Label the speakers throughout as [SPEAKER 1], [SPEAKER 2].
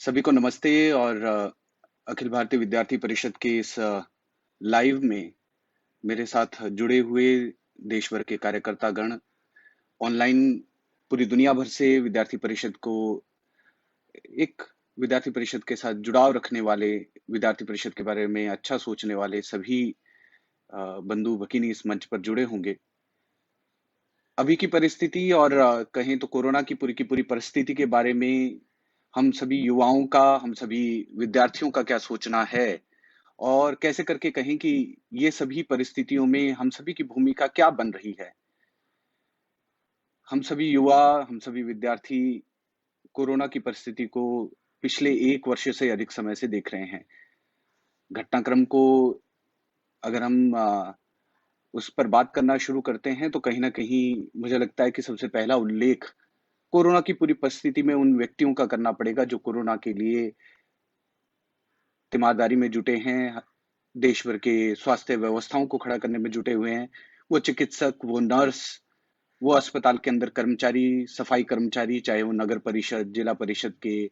[SPEAKER 1] सभी को नमस्ते और अखिल भारतीय विद्यार्थी परिषद के इस लाइव में मेरे साथ जुड़े हुए देश भर के कार्यकर्ता गण ऑनलाइन पूरी दुनिया भर से विद्यार्थी परिषद को एक विद्यार्थी परिषद के साथ जुड़ाव रखने वाले, विद्यार्थी परिषद के बारे में अच्छा सोचने वाले सभी बंधु भगिनी इस मंच पर जुड़े होंगे। अभी की परिस्थिति और कहें तो कोरोना की पूरी परिस्थिति के बारे में हम सभी युवाओं का, हम सभी विद्यार्थियों का क्या सोचना है और कैसे करके कहें कि ये सभी परिस्थितियों में हम सभी की भूमिका क्या बन रही है। हम सभी युवा, हम सभी विद्यार्थी कोरोना की परिस्थिति को पिछले 1 वर्ष से अधिक समय से देख रहे हैं। घटनाक्रम को अगर हम उस पर बात करना शुरू करते हैं तो कहीं न कहीं मुझे लगता है कि सबसे पहला उल्लेख कोरोना की पूरी परिस्थिति में उन व्यक्तियों का करना पड़ेगा जो कोरोना के लिए तीमारदारी में जुटे हैं, देश भर के स्वास्थ्य व्यवस्थाओं को खड़ा करने में जुटे हुए हैं। वो चिकित्सक, वो नर्स, वो अस्पताल के अंदर कर्मचारी, सफाई कर्मचारी, चाहे वो नगर परिषद, जिला परिषद के,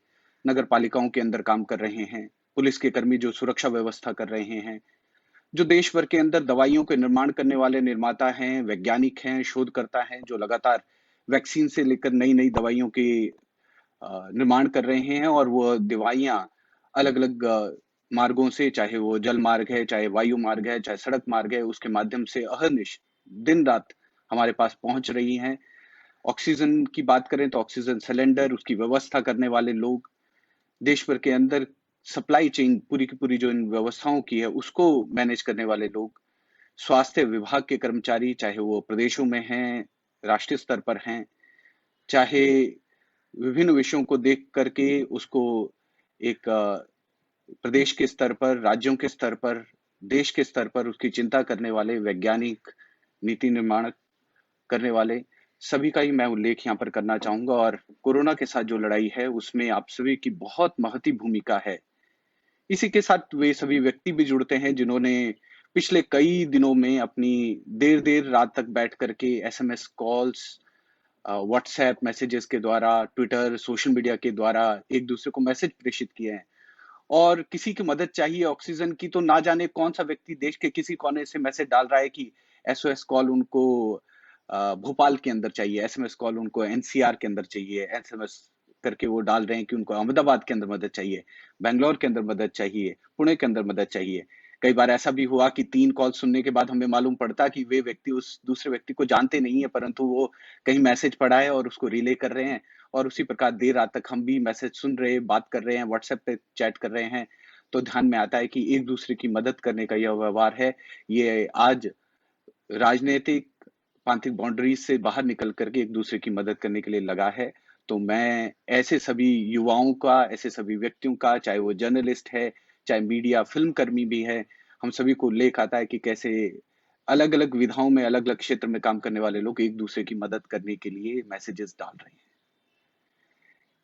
[SPEAKER 1] नगर पालिकाओं के अंदर काम कर रहे हैं, पुलिस के कर्मी जो सुरक्षा व्यवस्था कर रहे हैं, जो देश भर के अंदर दवाइयों के निर्माण करने वाले निर्माता हैं, वैज्ञानिक हैं, शोधकर्ता हैं, जो लगातार वैक्सीन से लेकर नई-नई दवाइयों के निर्माण कर रहे हैं और वो दवाइयाँ अलग-अलग मार्गों से, चाहे वो जल मार्ग है, चाहे वायु मार्ग है, चाहे सड़क मार्ग है, उसके माध्यम से अहर्निश दिन-रात हमारे पास पहुँच रही हैं। ऑक्सीजन की बात करें तो ऑक्सीजन सिलेंडर, उसकी व्यवस्था करने वाले लोग, देश भर के अंदर सप्लाई चेन पूरी की पूरी जो इन व्यवस्थाओं की है, उसको मैनेज करने वाले लोग, स्वास्थ्य विभाग के कर्मचारी, चाहे वो प्रदेशों में हैं, राष्ट्रीय स्तर पर हैं, चाहे विभिन्न विषयों को देख करके उसको एक प्रदेश के स्तर पर, राज्यों के स्तर पर, देश के स्तर पर उसकी चिंता करने वाले वैज्ञानिक, नीति निर्माण करने वाले, सभी का ही मैं उल्लेख यहाँ पर करना चाहूँगा और कोरोना के साथ जो लड़ाई है, उसमें आप सभी की बहुत महती भूमिका है। इसी के साथ वे सभी व्यक्ति भी जुड़ते हैं जिन्होंने पिछले कई दिनों में अपनी देर-देर रात तक बैठ कर के एसएमएस कॉल्स, व्हाट्सएप मैसेजेस के द्वारा, ट्विटर, सोशल मीडिया के द्वारा एक-दूसरे को मैसेज प्रेषित किए हैं। और किसी की मदद चाहिए ऑक्सीजन की तो ना जाने कौन-सा व्यक्ति देश के किसी कोने से मैसेज डाल रहा है कि एसओएस कॉल उनको भोपाल के अंदर चाहिए, एसएमएस कॉल उनको एनसीआर के अंदर चाहिए, एसएमएस करके वो डाल रहे हैं कि उनको अहमदाबाद के अंदर मदद चाहिए, बैंगलोर के अंदर मदद चाहिए, पुणे के अंदर मदद चाहिए। कई बार ऐसा भी हुआ कि 3 कॉल सुनने के बाद हमें मालूम पड़ता कि वे व्यक्ति उस दूसरे व्यक्ति को जानते नहीं है, परंतु वो कहीं मैसेज पढ़ा है और उसको रिले कर रहे हैं और उसी प्रकार देर रात तक हम भी मैसेज सुन रहे हैं, बात कर रहे हैं, व्हाट्सएप पे चैट कर रहे हैं, तो ध्यान में आता है कि एक-दूसरे की मदद करने का यह व्यवहार है, ये आज राजनीतिक पांथिक बाउंड्रीज से बाहर निकल करके एक-दूसरे की मदद करने के लिए लगा है। तो मैं ऐसे सभी युवाओं का, ऐसे सभी व्यक्तियों का, चाहे वो जर्नलिस्ट है, चाहे मीडिया, फ़िल्म कर्मी भी है, हम सभी को उल्लेख आता है कि कैसे अलग-अलग विधाओं में, अलग-अलग क्षेत्र में काम करने वाले लोग एक-दूसरे की मदद करने के लिए मैसेजेस डाल रहे हैं।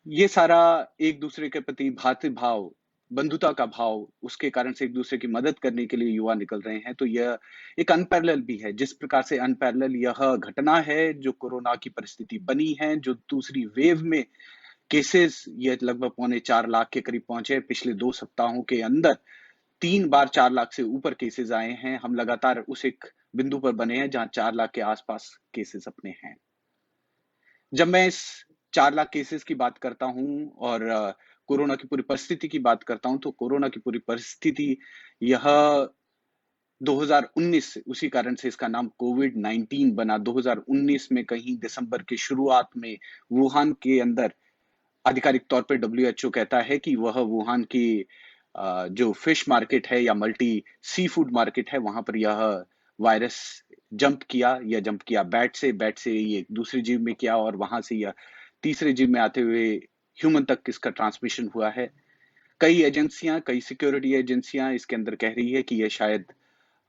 [SPEAKER 1] ये सारा एक-दूसरे के प्रति भ्रातृभाव, बंधुता का भाव, उसके कारण से एक-दूसरे की मदद करने के लिए युवा निकल रहे हैं, तो यह एक अनपैरेलल भी है। जिस प्रकार से अनपैरेलल यह घटना है, जो कोरोना की परिस्थिति बनी है, जो दूसरी वेव में केसेज़ ये लगभग पौने 4 लाख के करीब पहुँचे पिछले 2 सप्ताहों के अंदर 3 बार 4 लाख से ऊपर केसेज़ आए हैं। हम लगातार उस एक बिंदु पर बने हैं, जहाँ 4 लाख के आस-पास केसेज़ अपने हैं। जब मैं इस 4 लाख केसेस की बात करता हूँ और कोरोना की पूरी परिस्थिति की बात करता हूँ, तो कोरोना की पूरी परिस्थिति यह 2019 से उसी कारण से इसका नाम कोविड-19 बना। 2019 में कहीं दिसंबर की शुरुआत में वुहान के अंदर आधिकारिक तौर पे डब्ल्यूएचओ कहता है कि वह वुहान की जो फिश मार्केट है या मल्टी सी फूड मार्केट है, वहाँ पर यह वायरस जंप किया बैट से ये दूसरे जीव में किया और वहाँ से यह तीसरे जीव में आते हुए ह्यूमन तक इसका ट्रांसमिशन हुआ है। कई एजेंसियाँ, कई सिक्योरिटी एजेंसियाँ इसके अंदर कह रही है कि ये शायद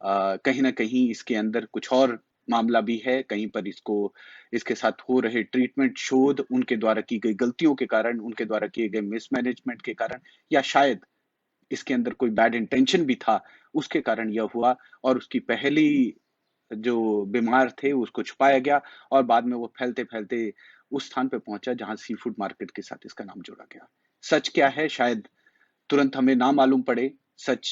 [SPEAKER 1] कहीं न कहीं इसके अंदर कुछ और मामला भी है, कहीं पर इसके साथ हो रहे ट्रीटमेंट शोध, उनके द्वारा की गई गलतियों के कारण, उनके द्वारा किए गए मिसमैनेजमेंट के कारण या शायद इसके अंदर कोई बैड इंटेंशन भी था, उसके कारण यह हुआ और उसकी पहली जो बीमार थे उसको छुपाया गया और बाद में वो फैलते-फैलते उस स्थान पे पहुँचा जहाँ सी फूड मार्केट के साथ इसका नाम जोड़ा गया। सच क्या है शायद तुरंत हमें ना मालूम पड़े, सच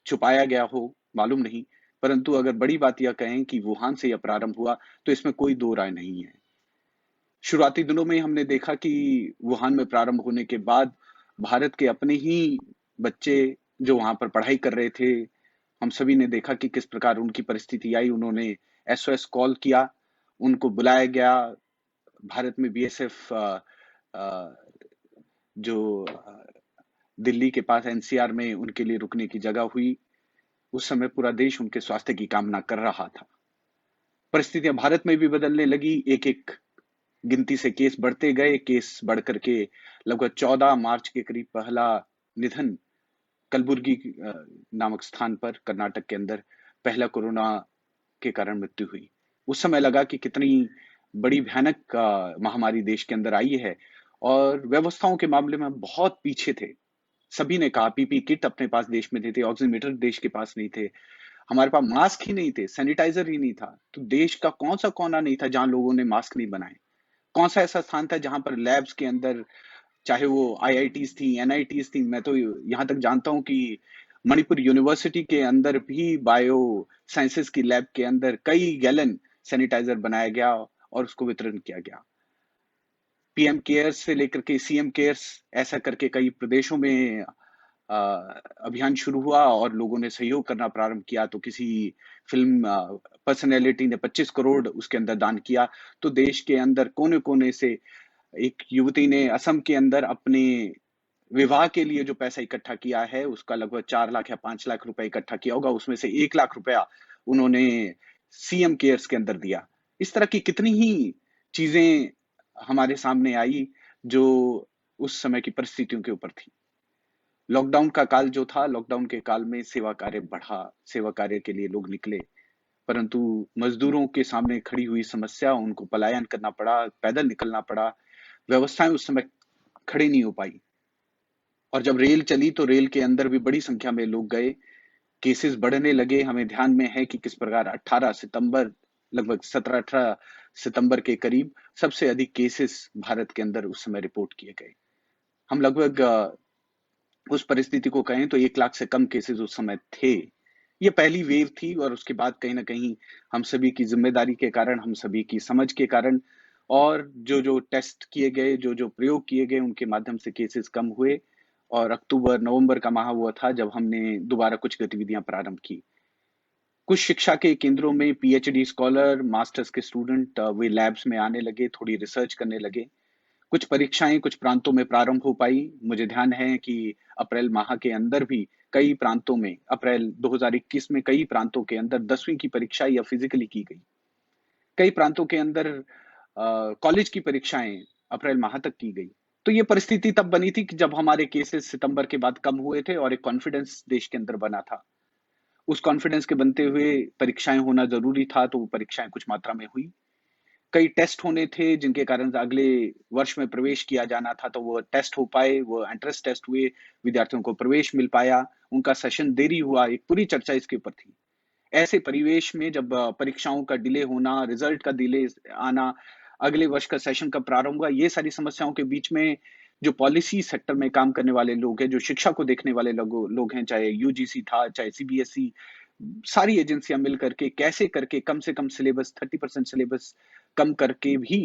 [SPEAKER 1] छुपाया गया हो, मालूम नहीं। परंतु अगर बड़ी बात यह कहें कि वुहान से यह प्रारंभ हुआ, तो इसमें कोई दो राय नहीं है। शुरुआती दिनों में हमने देखा कि वुहान में प्रारंभ होने के बाद भारत के अपने ही बच्चे जो वहां पर पढ़ाई कर रहे थे, हम सभी ने देखा कि किस प्रकार उनकी परिस्थिति आई। उन्होंने एसओएस कॉल किया, उनको बुलाया गया। भारत में बीएसएफ जो दिल्ली के पास एनसीआर में उनके लिए रुकने की जगह हुई। उस समय पूरा देश उनके स्वास्थ्य की कामना कर रहा था। परिस्थितियां भारत में भी बदलने लगी। एक एक गिनती से केस बढ़ते गए, केस बढ़ करके लगभग 14 मार्च के करीब पहला निधन कलबुर्गी नामक स्थान पर कर्नाटक के अंदर पहला कोरोना के कारण मृत्यु हुई। उस समय लगा कि कितनी बड़ी भयानक महामारी देश के अंदर आई है और व्यवस्थाओं के मामले में हम बहुत पीछे थे। सभी ने कहा पीपी किट अपने पास देश में नहीं थे, ऑक्सीमीटर देश के पास नहीं थे, हमारे पास मास्क ही नहीं थे, सैनिटाइजर ही नहीं था। तो देश का कौन सा कोना नहीं था जहां लोगों ने मास्क नहीं बनाए? कौन सा ऐसा स्थान था जहां पर लैब्स के अंदर, चाहे वो आईआईटीज थी, एनआईटीज थी, मैं तो यहां तक जानता हूं कि मणिपुर यूनिवर्सिटी के अंदर भी बायो साइंसेस की लैब के अंदर कई गैलन सैनिटाइजर बनाया गया और उसको वितरण किया गया। पीएम केयर्स से लेकर के सीएम केयर्स, ऐसा करके कई प्रदेशों में अभियान शुरू हुआ और लोगों ने सहयोग करना प्रारंभ किया। तो किसी फिल्म पर्सनैलिटी ने 25 करोड़ उसके अंदर दान किया। तो देश के अंदर कोने कोने से एक युवती ने असम के अंदर अपने विवाह के लिए जो पैसा इकट्ठा किया है, उसका लगभग 4 लाख या 5 लाख रुपए इकट्ठा किया होगा। उसमें से 1 लाख रुपया उन्होंने सीएम केयर्स के अंदर दिया। इस तरह की कितनी ही चीजें हमारे सामने आई जो उस समय की परिस्थितियों के ऊपर थी। लॉकडाउन का काल जो था, लॉकडाउन के काल में सेवा कार्य बढ़ा, सेवा कार्य के लिए लोग निकले, परंतु मजदूरों के सामने खड़ी हुई समस्या, उनको पलायन करना पड़ा, पैदल निकलना पड़ा, व्यवस्थाएं उस समय खड़ी नहीं हो पाई। और जब रेल चली तो रेल के अंदर भी बड़ी संख्या में लोग गए, केसेस बढ़ने लगे। हमें ध्यान में है कि किस प्रकार 18 सितंबर, लगभग 17-18 सितंबर के करीब सबसे अधिक केसेस भारत के अंदर उस समय रिपोर्ट किए गए। हम लगभग उस परिस्थिति को कहें तो 1 लाख से कम केसेस उस समय थे। ये पहली वेव थी और उसके बाद कहीं न कहीं हम सभी की ज़िम्मेदारी के कारण, हम सभी की समझ के कारण और जो टेस्ट किए गए, जो प्रयोग किए गए, उनके माध्यम से केसेस कम हुए और अक्टूबर-नवंबर का माह वो था जब हमने दोबारा कुछ गतिविधियां प्रारंभ की। कुछ शिक्षा के केंद्रों में पीएचडी स्कॉलर, मास्टर्स के स्टूडेंट वे लैब्स में आने लगे, थोड़ी रिसर्च करने लगे। कुछ परीक्षाएं कुछ प्रांतों में प्रारंभ हो पाई। मुझे ध्यान है कि अप्रैल माह के अंदर भी कई प्रांतों में, अप्रैल 2021 में कई प्रांतों के अंदर 10वीं की परीक्षा या फिजिकली की गई। कई प्रांतों के अंदर कॉलेज की परीक्षाएं अप्रैल माह तक की गई। तो ये परिस्थिति तब बनी थी कि जब हमारे केसेस सितंबर के बाद कम हुए थे और एक कॉन्फिडेंस देश के अंदर बना था। उस कॉन्फिडेंस के बनते हुए परीक्षाएं होना जरूरी था, तो वो परीक्षाएं कुछ मात्रा में हुई। कई टेस्ट होने थे जिनके कारण अगले वर्ष में प्रवेश किया जाना था, तो वो टेस्ट हो पाए, वो एंट्रेंस टेस्ट हुए, विद्यार्थियों को प्रवेश मिल पाया, उनका सेशन देरी हुआ, एक पूरी चर्चा इसके ऊपर थी। ऐसे परिवेश में जब परीक्षाओं का डिले होना, रिजल्ट का डिले आना, अगले वर्ष का सेशन कब प्रारंभ होगा, ये सारी समस्याओं के बीच में जो पॉलिसी सेक्टर में काम करने वाले लोग हैं, जो शिक्षा को देखने वाले लोग हैं, चाहे यूजीसी था, चाहे सीबीएसई, सारी एजेंसियां मिल करके कैसे करके कम से कम सिलेबस 30% सिलेबस कम करके भी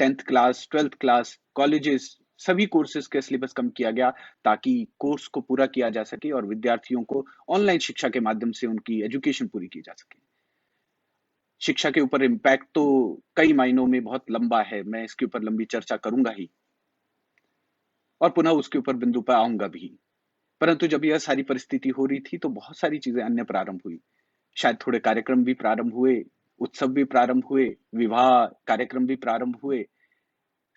[SPEAKER 1] 10th class, 12th class, colleges, सभी कोर्सेज का सिलेबस कम किया गया ताकि कोर्स को पूरा किया जा सके और विद्यार्थियों को ऑनलाइन शिक्षा के माध्यम से उनकी एजुकेशन पूरी की जा सके। शिक्षा के ऊपर इम्पैक्ट तो कई मायनों में बहुत लंबा है, मैं इसके ऊपर लंबी चर्चा करूंगा ही और पुनः उसके ऊपर बिंदु पर आऊंगा भी। परंतु जब यह सारी परिस्थिति हो रही थी तो बहुत सारी चीजें अन्य प्रारंभ हुई। शायद थोड़े कार्यक्रम भी प्रारंभ हुए, उत्सव भी प्रारंभ हुए, विवाह कार्यक्रम भी प्रारंभ हुए,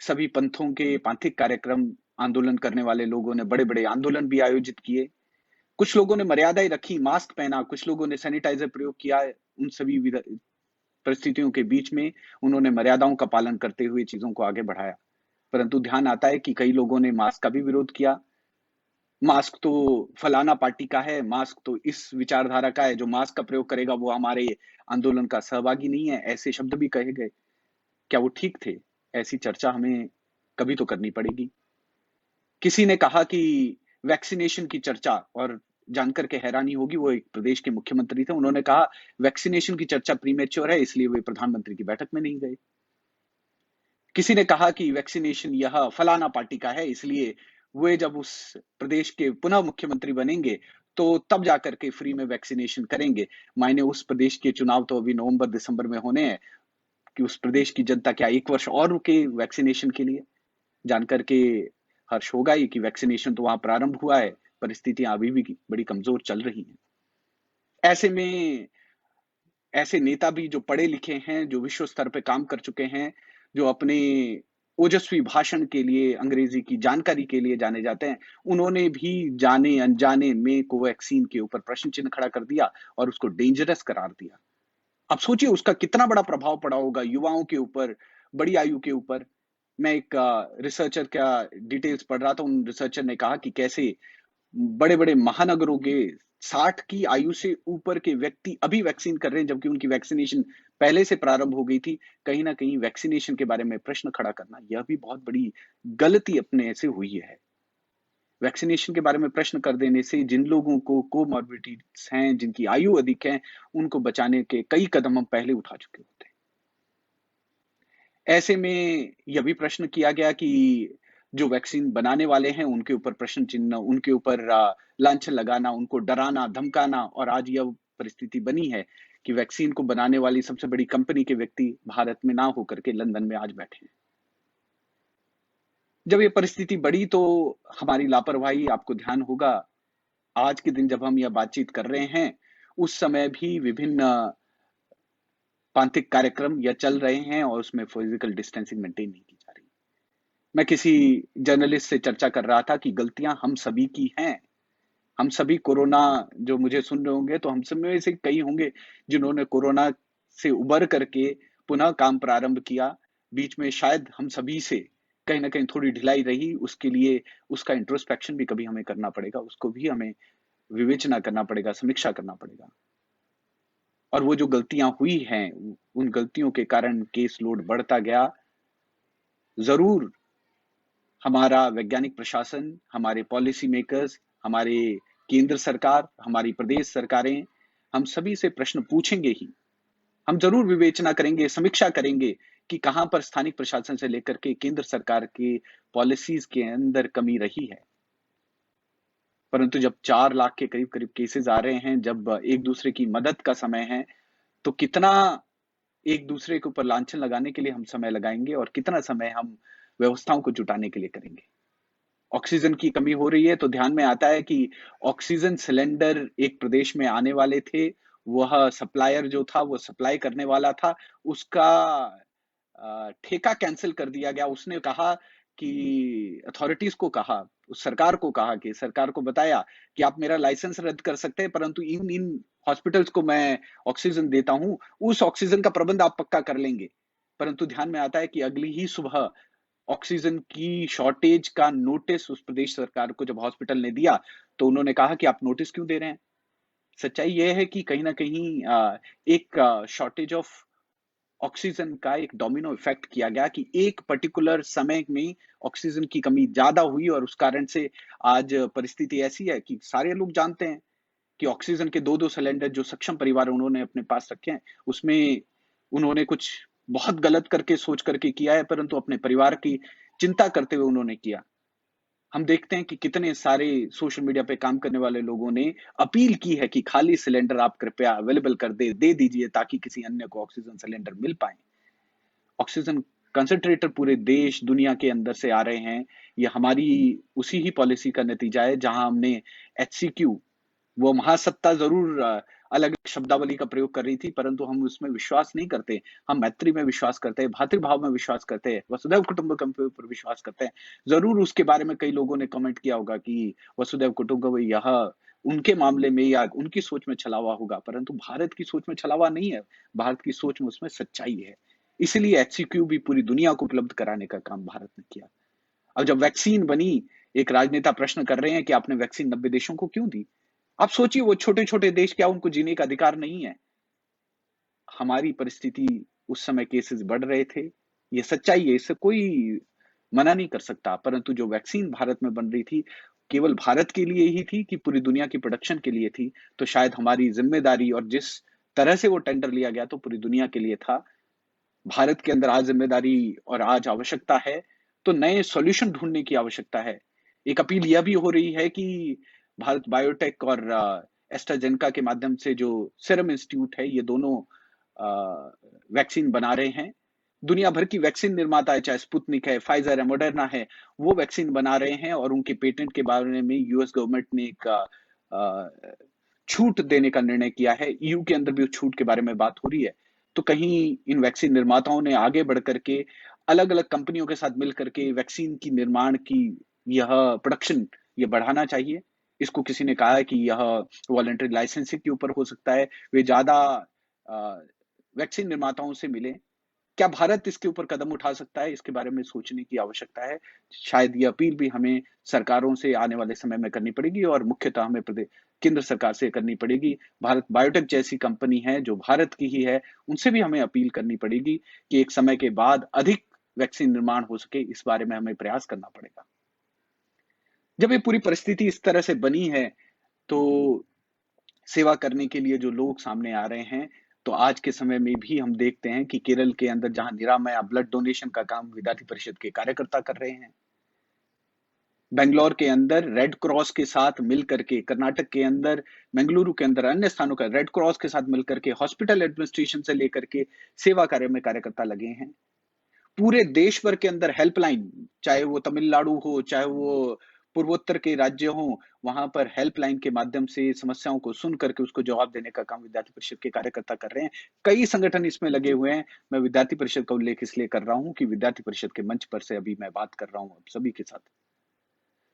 [SPEAKER 1] सभी पंथों के पांथिक कार्यक्रम, आंदोलन करने वाले लोगों ने बड़े बड़े आंदोलन भी आयोजित किए। कुछ लोगों ने मर्यादाएं रखी, मास्क पहना, कुछ लोगों ने सैनिटाइजर प्रयोग किया। उन सभी परिस्थितियों के बीच में उन्होंने मर्यादाओं का पालन करते हुए चीजों को आगे बढ़ाया। परंतु ध्यान आता है कि कई लोगों ने मास्क का भी विरोध किया। मास्क तो फलाना पार्टी का है, मास्क तो इस विचारधारा का है, जो मास्क का प्रयोग करेगा वो हमारे आंदोलन का सहभागी नहीं है, ऐसे शब्द भी कहे गए। क्या वो ठीक थे? ऐसी चर्चा हमें कभी तो करनी पड़ेगी। किसी ने कहा कि वैक्सीनेशन की चर्चा, और जानकर के हैरानी होगी, वो एक प्रदेश के मुख्यमंत्री थे, उन्होंने कहा वैक्सीनेशन की चर्चा प्रीमेच्योर है, इसलिए वे प्रधानमंत्री की बैठक में नहीं गए। किसी ने कहा कि वैक्सीनेशन यह फलाना पार्टी का है, इसलिए वे जब उस प्रदेश के पुनः मुख्यमंत्री बनेंगे, तो तब जाकर के फ्री में वैक्सीनेशन करेंगे। मायने उस प्रदेश के चुनाव तो अभी नवंबर-दिसंबर में होने हैं, कि उस प्रदेश की जनता क्या 1 वर्ष और रुके वैक्सीनेशन के लिए? जानकर के हर्ष होगा ही कि वैक्सीनेशन तो वहाँ प्रारंभ हुआ है, परिस्थितियाँ अभी भी बड़ी कमज़ोर चल रही हैं। ऐसे में ऐसे नेता भी जो पढ़े-लिखे हैं, जो विश्व स्तर पे काम कर चुके हैं, जो अपने ओजस्वी भाषण के लिए, अंग्रेज़ी की जानकारी के लिए जाने जाते हैं, उन्होंने भी जाने-अनजाने में कोवैक्सीन के ऊपर प्रश्न चिन्ह खड़ा कर दिया और उसको डेंजरस करार दिया। अब सोचिए उसका कितना बड़ा प्रभाव पड़ा होगा युवाओं के ऊपर, बड़ी आयु के ऊपर। मैं एक रिसर्चर का डिटेल्स पढ़ रहा था, उन रिसर्चर ने कहा कि कैसे बड़े-बड़े महानगरों के 60 की आयु से ऊपर के व्यक्ति अभी वैक्सीन कर रहे हैं, जबकि उनकी वैक्सीनेशन पहले से प्रारंभ हो गई थी। कहीं न कहीं वैक्सीनेशन के बारे में प्रश्न खड़ा करना, यह भी बहुत बड़ी गलती अपने से हुई है। वैक्सीनेशन के बारे में प्रश्न कर देने से जिन लोगों को कोमॉर्बिडिटीज़ हैं, जिनकी आयु अधिक है, उनको बचाने के कई कदम हम पहले उठा चुके होते हैं। ऐसे में यह भी प्रश्न किया गया कि जो वैक्सीन बनाने वाले हैं, उनके ऊपर प्रश्न चिन्ह, उनके ऊपर लांछन लगाना, उनको डराना, धमकाना, और आज यह परिस्थिति बनी है कि वैक्सीन को बनाने वाली सबसे बड़ी कंपनी के व्यक्ति भारत में ना होकर के लंदन में आज बैठे हैं। जब ये परिस्थिति बढ़ी तो हमारी लापरवाही, आपको ध्यान होगा, आज के दिन जब हम यह बातचीत कर रहे हैं, उस समय भी विभिन्न प्रांतिक कार्यक्रम या चल रहे हैं और उसमें फिजिकल डिस्टेंसिंग मेंटेन नहीं की जा रही। मैं किसी जर्नलिस्ट से चर्चा कर रहा था कि गलतियां हम सभी की हैं। हम सभी कोरोना, जो मुझे सुन रहे होंगे तो हम सब में से कई होंगे जिन्होंने कोरोना से उबर करके पुनः काम प्रारंभ किया। बीच में शायद हम सभी से कहीं न कहीं थोड़ी ढिलाई रही, उसके लिए उसका इंट्रोस्पेक्शन भी कभी हमें करना पड़ेगा, उसको भी हमें विवेचना करना पड़ेगा, समीक्षा करना पड़ेगा। और वो जो गलतियाँ हुई हैं, उन गलतियों के कारण केस लोड बढ़ता गया। ज़रूर हमारा वैज्ञानिक प्रशासन, हमारे पॉलिसी मेकर्स, हमारे केंद्र सरकार, हमारी प्रदेश सरकारें, हम सभी से प्रश्न पूछेंगे ही। हम ज़रूर विवेचना करेंगे, समीक्षा करेंगे कि कहाँ पर स्थानिक प्रशासन से लेकर के केंद्र सरकार की पॉलिसीज़ के अंदर कमी रही है। परंतु जब 4 लाख के करीब-करीब केसेज़ आ रहे हैं, जब एक-दूसरे की मदद का समय है, तो कितना एक-दूसरे के ऊपर लांछन लगाने के लिए हम समय लगाएँगे और कितना समय हम व्यवस्थाओं को जुटाने के लिए करेंगे। ऑक्सीजन की कमी हो रही है तो ध्यान में आता है कि ऑक्सीजन सिलेंडर एक प्रदेश में आने वाले थे, वह सप्लायर जो था वो सप्लाई करने वाला था, उसका ठेका कैंसल कर दिया गया। उसने कहा कि अथॉरिटीज़ को कहा, उस सरकार को कहा कि सरकार को बताया कि आप मेरा लाइसेंस रद्द कर सकते हैं, परंतु इन हॉस्पिटल्स को मैं ऑक्सीजन देता हूँ, उस ऑक्सीजन का प्रबंध आप पक्का कर लेंगे। परंतु ध्यान में आता है कि अगली ही सुबह ऑक्सीजन की शॉर्टेज का नोटिस उस प्रदेश सरकार को जब हॉस्पिटल ने दिया, तो उन्होंने कहा कि आप नोटिस क्यों दे रहे हैं? सच्चाई ये है कि कहीं न कहीं एक शॉर्टेज ऑफ ऑक्सीजन का एक डोमिनो इफेक्ट किया गया कि एक पर्टिकुलर समय में ऑक्सीजन की कमी ज़्यादा हुई और उस कारण से आज परिस्थिति ऐसी है कि सारे लोग जानते हैं कि ऑक्सीजन के 2-2 सिलेंडर जो सक्षम परिवार उन्होंने अपने पास रखे हैं, उसमें उन्होंने कुछ बहुत गलत करके सोच करके किया है, परंतु अपने परिवार की चिंता करते हुए उन्होंने किया। हम देखते हैं कि कितने सारे सोशल मीडिया पे काम करने वाले लोगों ने अपील की है कि खाली सिलेंडर आप कृपया अवेलेबल दे दीजिए ताकि किसी अन्य को ऑक्सीजन सिलेंडर मिल पाएँ। ऑक्सीजन कंसंट्रेटर पूरे देश, दुनिया के अंदर से आ रहे हैं। ये हमारी उसी ही पॉलिसी का नतीजा है जहाँ हमने एचसीक्यू, वो महासत्ता ज़रूर अलग शब्दावली का प्रयोग कर रही थी, परंतु हम उसमें विश्वास नहीं करते। हम मैत्री में विश्वास करते हैं, भ्रातृभाव में विश्वास करते हैं, वसुधैव कुटुंबकम के ऊपर विश्वास करते हैं। ज़रूर उसके बारे में कई लोगों ने कमेंट किया होगा कि वसुधैव कुटुंबकम यह उनके मामले में या उनकी सोच में छलावा होगा, परंतु भारत की सोच में छलावा नहीं है। भारत की सोच में उसमें सच्चाई है। इसीलिए एचसीक्यू भी पूरी दुनिया को उपलब्ध कराने का काम भारत ने किया। अब जब वैक्सीन बनी, एक राजनेता प्रश्न कर रहे हैं कि आपने वैक्सीन 90 देशों को क्यों दी? आप सोचिए वो छोटे-छोटे देश, क्या उनको जीने का अधिकार नहीं है? हमारी परिस्थिति, उस समय केसेस बढ़ रहे थे। ये सच्चाई है, इससे कोई मना नहीं कर सकता, परंतु जो वैक्सीन भारत में बन रही थी, केवल भारत के लिए ही थी कि पूरी दुनिया की प्रोडक्शन के लिए थी, तो शायद हमारी ज़िम्मेदारी और जिस तरह से वो टेंडर लिया गया तो पूरी दुनिया के लिए था। भारत के अंदर आज ज़िम्मेदारी और आज आवश्यकता है, तो नए सॉल्यूशन ढूँढने की आवश्यकता है। एक अपील यह भी हो रही है कि भारत बायोटेक और एस्ट्राज़ेनेका के माध्यम से जो सीरम इंस्टीट्यूट है, ये दोनों वैक्सीन बना रहे हैं। दुनिया भर की वैक्सीन निर्माता है, चाहे स्पुतनिक है, फाइज़र है, मॉडर्ना है, वो वैक्सीन बना रहे हैं और उनके पेटेंट के बारे में यूएस गवर्नमेंट ने एक अ, छूट देने का निर्णय किया है। ईयू के अंदर भी उस छूट के बारे में बात हो रही है। तो कहीं इन वैक्सीन निर्माताओं ने आगे बढ़ कर के अलग-अलग कंपनियों के साथ मिल कर के वैक्सीन की निर्माण की यह प्रोडक्शन ये बढ़ाना चाहिए। इसको किसी ने कहा है कि यह वॉलंटरी लाइसेंसिंग के ऊपर हो सकता है। वे ज़्यादा अ, वैक्सीन निर्माताओं से मिलें। क्या भारत इसके ऊपर कदम उठा सकता है? इसके बारे में सोचने की आवश्यकता है। शायद ये अपील भी हमें सरकारों से आने वाले समय में करनी पड़ेगी और मुख्यतः हमें केंद्र सरकार से करनी पड़ेगी। भारत बायोटेक जैसी कंपनी है, जो भारत की ही है, उनसे भी हमें अपील करनी पड़ेगी कि एक समय के बाद अधिक वैक्सीन निर्माण हो सके, इस बारे में हमें प्रयास करना पड़ेगा। जब ये पूरी परिस्थिति इस तरह से बनी है, तो सेवा करने के लिए जो लोग सामने आ रहे हैं, तो आज के समय में भी हम देखते हैं कि केरल के अंदर जहाँ निरामया ब्लड डोनेशन का काम विद्यार्थी परिषद के कार्यकर्ता कर रहे हैं। बैंगलोर के अंदर रेड क्रॉस के साथ मिल करके, कर्नाटक के अंदर, बेंगलुरु के अंदर, अन्य स्थानों का रेड क्रॉस के साथ मिल करके हॉस्पिटल एडमिनिस्ट्रेशन से लेकर के सेवा कार्य में कार्यकर्ता लगे हैं। पूरे देश भर के अंदर हेल्पलाइन, चाहे वो तमिलनाडु हो, चाहे वो पूर्वोत्तर के राज्य हों, वहाँ पर हेल्पलाइन के माध्यम से समस्याओं को सुन करके उसको जवाब देने का काम विद्यार्थी परिषद के कार्यकर्ता कर रहे हैं। कई संगठन इसमें लगे हुए हैं। मैं विद्यार्थी परिषद का उल्लेख इसलिए कर रहा हूँ कि विद्यार्थी परिषद के मंच पर से अभी मैं बात कर रहा हूँ आप सभी के साथ।